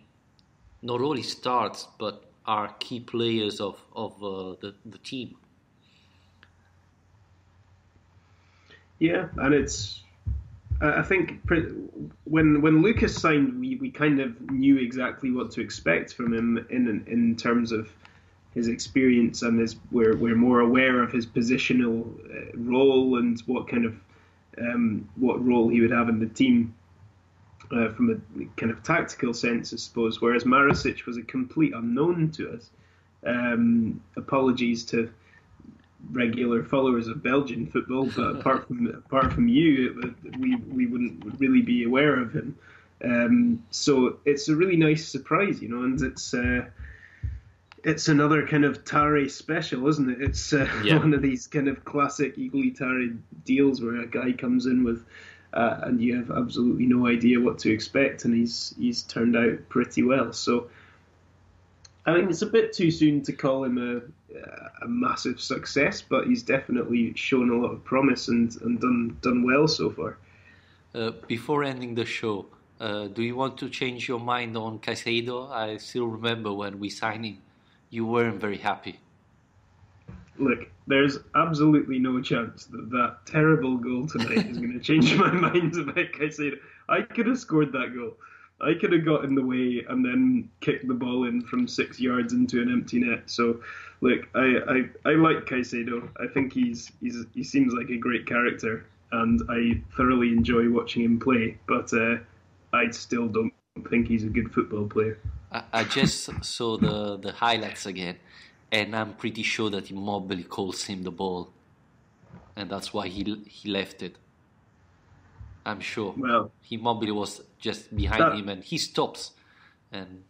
not only starts but are key players of the team. Yeah, and I think when Lucas signed, we kind of knew exactly what to expect from him in terms of his experience, and we're more aware of his positional role and what kind of what role he would have in the team from a kind of tactical sense, I suppose. Whereas Marusic was a complete unknown to us. Apologies to regular followers of Belgian football, but apart from you, we wouldn't really be aware of him. So it's a really nice surprise, and it's another kind of Tare special, isn't it? It's one of these kind of classic Igli Tare deals where a guy comes in with, and you have absolutely no idea what to expect, and he's turned out pretty well. So I think it's a bit too soon to call him a massive success, but he's definitely shown a lot of promise and done well so far. Before ending the show, do you want to change your mind on Caicedo? I still remember when we signed him, you weren't very happy. Look, there's absolutely no chance that terrible goal tonight is going to change my mind about Caicedo. I could have scored that goal. I could have got in the way and then kicked the ball in from 6 yards into an empty net. So, look, I like Caicedo. I think he seems like a great character, and I thoroughly enjoy watching him play. But I still don't think he's a good football player. I just saw the highlights again, and I'm pretty sure that Immobile calls him the ball, and that's why he left it. I'm sure. Well, Immobile was just behind him, and he stops, and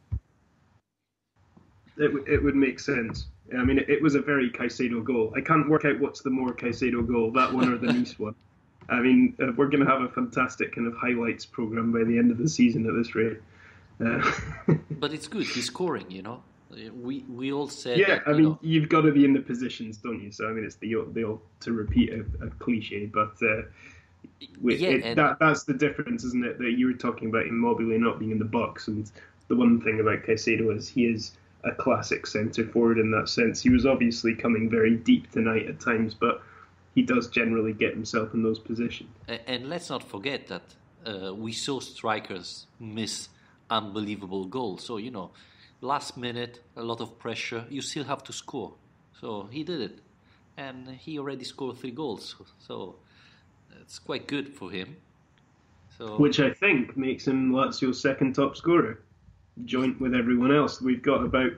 it would make sense. I mean, it was a very Caicedo goal. I can't work out what's the more Caicedo goal, that one or the Nice one. I mean, we're going to have a fantastic kind of highlights program by the end of the season at this rate. But it's good. He's scoring, We all said. Yeah, that, I mean, you've got to be in the positions, don't you? So I mean, it's the old to repeat a cliche, but that's the difference, isn't it? That you were talking about Immobile not being in the box, and the one thing about Caicedo is he is a classic centre forward in that sense. He was obviously coming very deep tonight at times, but he does generally get himself in those positions. And let's not forget that we saw strikers miss unbelievable goals. So, last minute, a lot of pressure, you still have to score. So he did it. And he already scored 3 goals. So it's quite good for him. So, which I think makes him Lazio's second top scorer, joint with everyone else. We've got about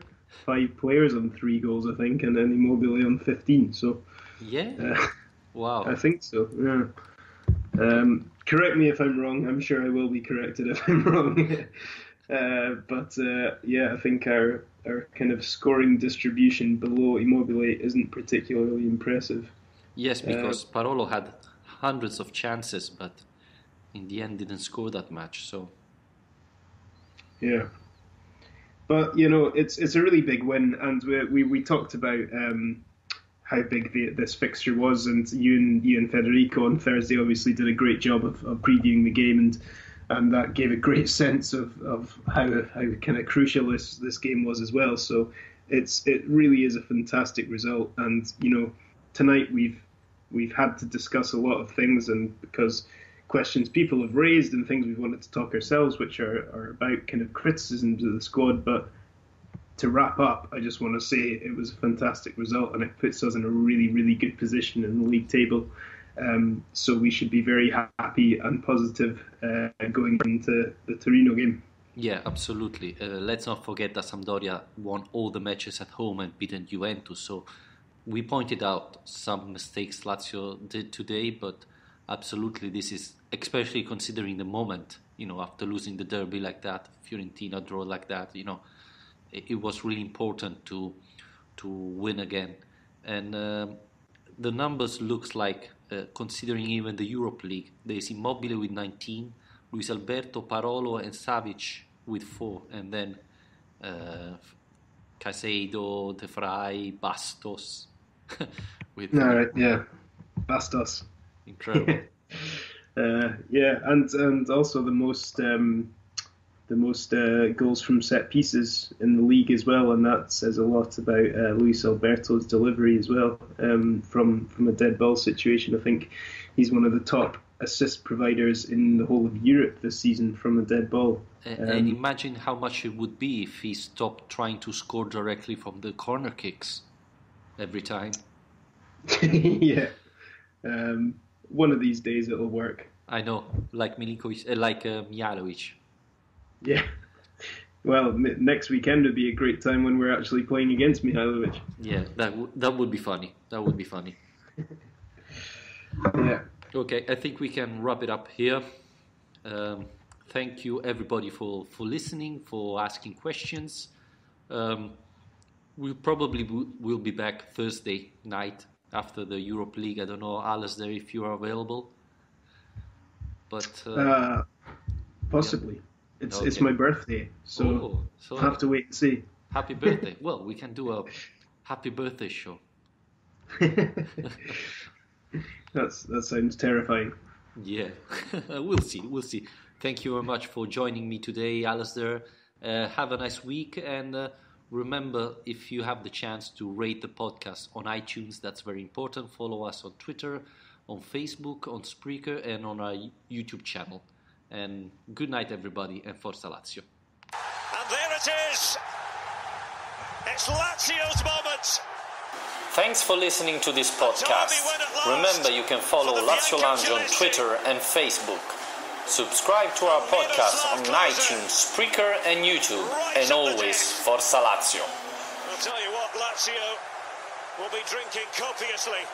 5 players on 3 goals, I think, and then Immobile on 15. So yeah, wow, I think so. Yeah. Correct me if I'm wrong. I'm sure I will be corrected if I'm wrong. But I think our kind of scoring distribution below Immobile isn't particularly impressive. Yes, because Parolo had hundreds of chances, but in the end didn't score that much. So yeah, but it's a really big win, and we talked about how big this fixture was, and you and Federico on Thursday obviously did a great job of previewing the game, and that gave a great sense of how kind of crucial this game was as well. So it really is a fantastic result, and tonight we've had to discuss a lot of things, and because questions people have raised and things we've wanted to talk ourselves, which are about kind of criticisms of the squad. But to wrap up, I just want to say it was a fantastic result, and it puts us in a really, really good position in the league table. So we should be very happy and positive going into the Torino game. Yeah, absolutely. Let's not forget that Sampdoria won all the matches at home and beaten Juventus. So we pointed out some mistakes Lazio did today, but absolutely this is, especially considering the moment, after losing the derby like that, Fiorentina draw like that, it was really important to win again. And the numbers looks like, considering even the Europe League, there's Immobile with 19, Luis Alberto, Parolo and Savic with 4, and then Caicedo, De Vrij, Bastos with Bastos, incredible. And also the most goals from set pieces in the league as well, and that says a lot about Luis Alberto's delivery as well. From a dead ball situation, I think he's one of the top assist providers in the whole of Europe this season from a dead ball. And imagine how much it would be if he stopped trying to score directly from the corner kicks every time. Yeah. One of these days it'll work. I know, like Mihajlovic. Yeah. Well, next weekend would be a great time when we're actually playing against Mihajlovic. Yeah, that would be funny. That would be funny. Yeah. Okay, I think we can wrap it up here. Thank you everybody for listening, for asking questions. We probably will be back Thursday night after the Europe League. I don't know, Alasdair, if you are available. But possibly. Yeah. It's Okay. It's my birthday, so I'll have to wait and see. Happy birthday. Well, we can do a happy birthday show. That sounds terrifying. Yeah, we'll see. Thank you very much for joining me today, Alasdair. Have a nice week, and remember, if you have the chance to rate the podcast on iTunes, that's very important. Follow us on Twitter, on Facebook, on Spreaker, and on our YouTube channel. And good night, everybody, and Forza Lazio. And there it is. It's Lazio's moment. Thanks for listening to this podcast. Remember, you can follow Lazio Lounge on Twitter and Facebook. Subscribe to our podcast on iTunes, Spreaker and YouTube. And always, Forza Lazio. I'll tell you what, Lazio will be drinking copiously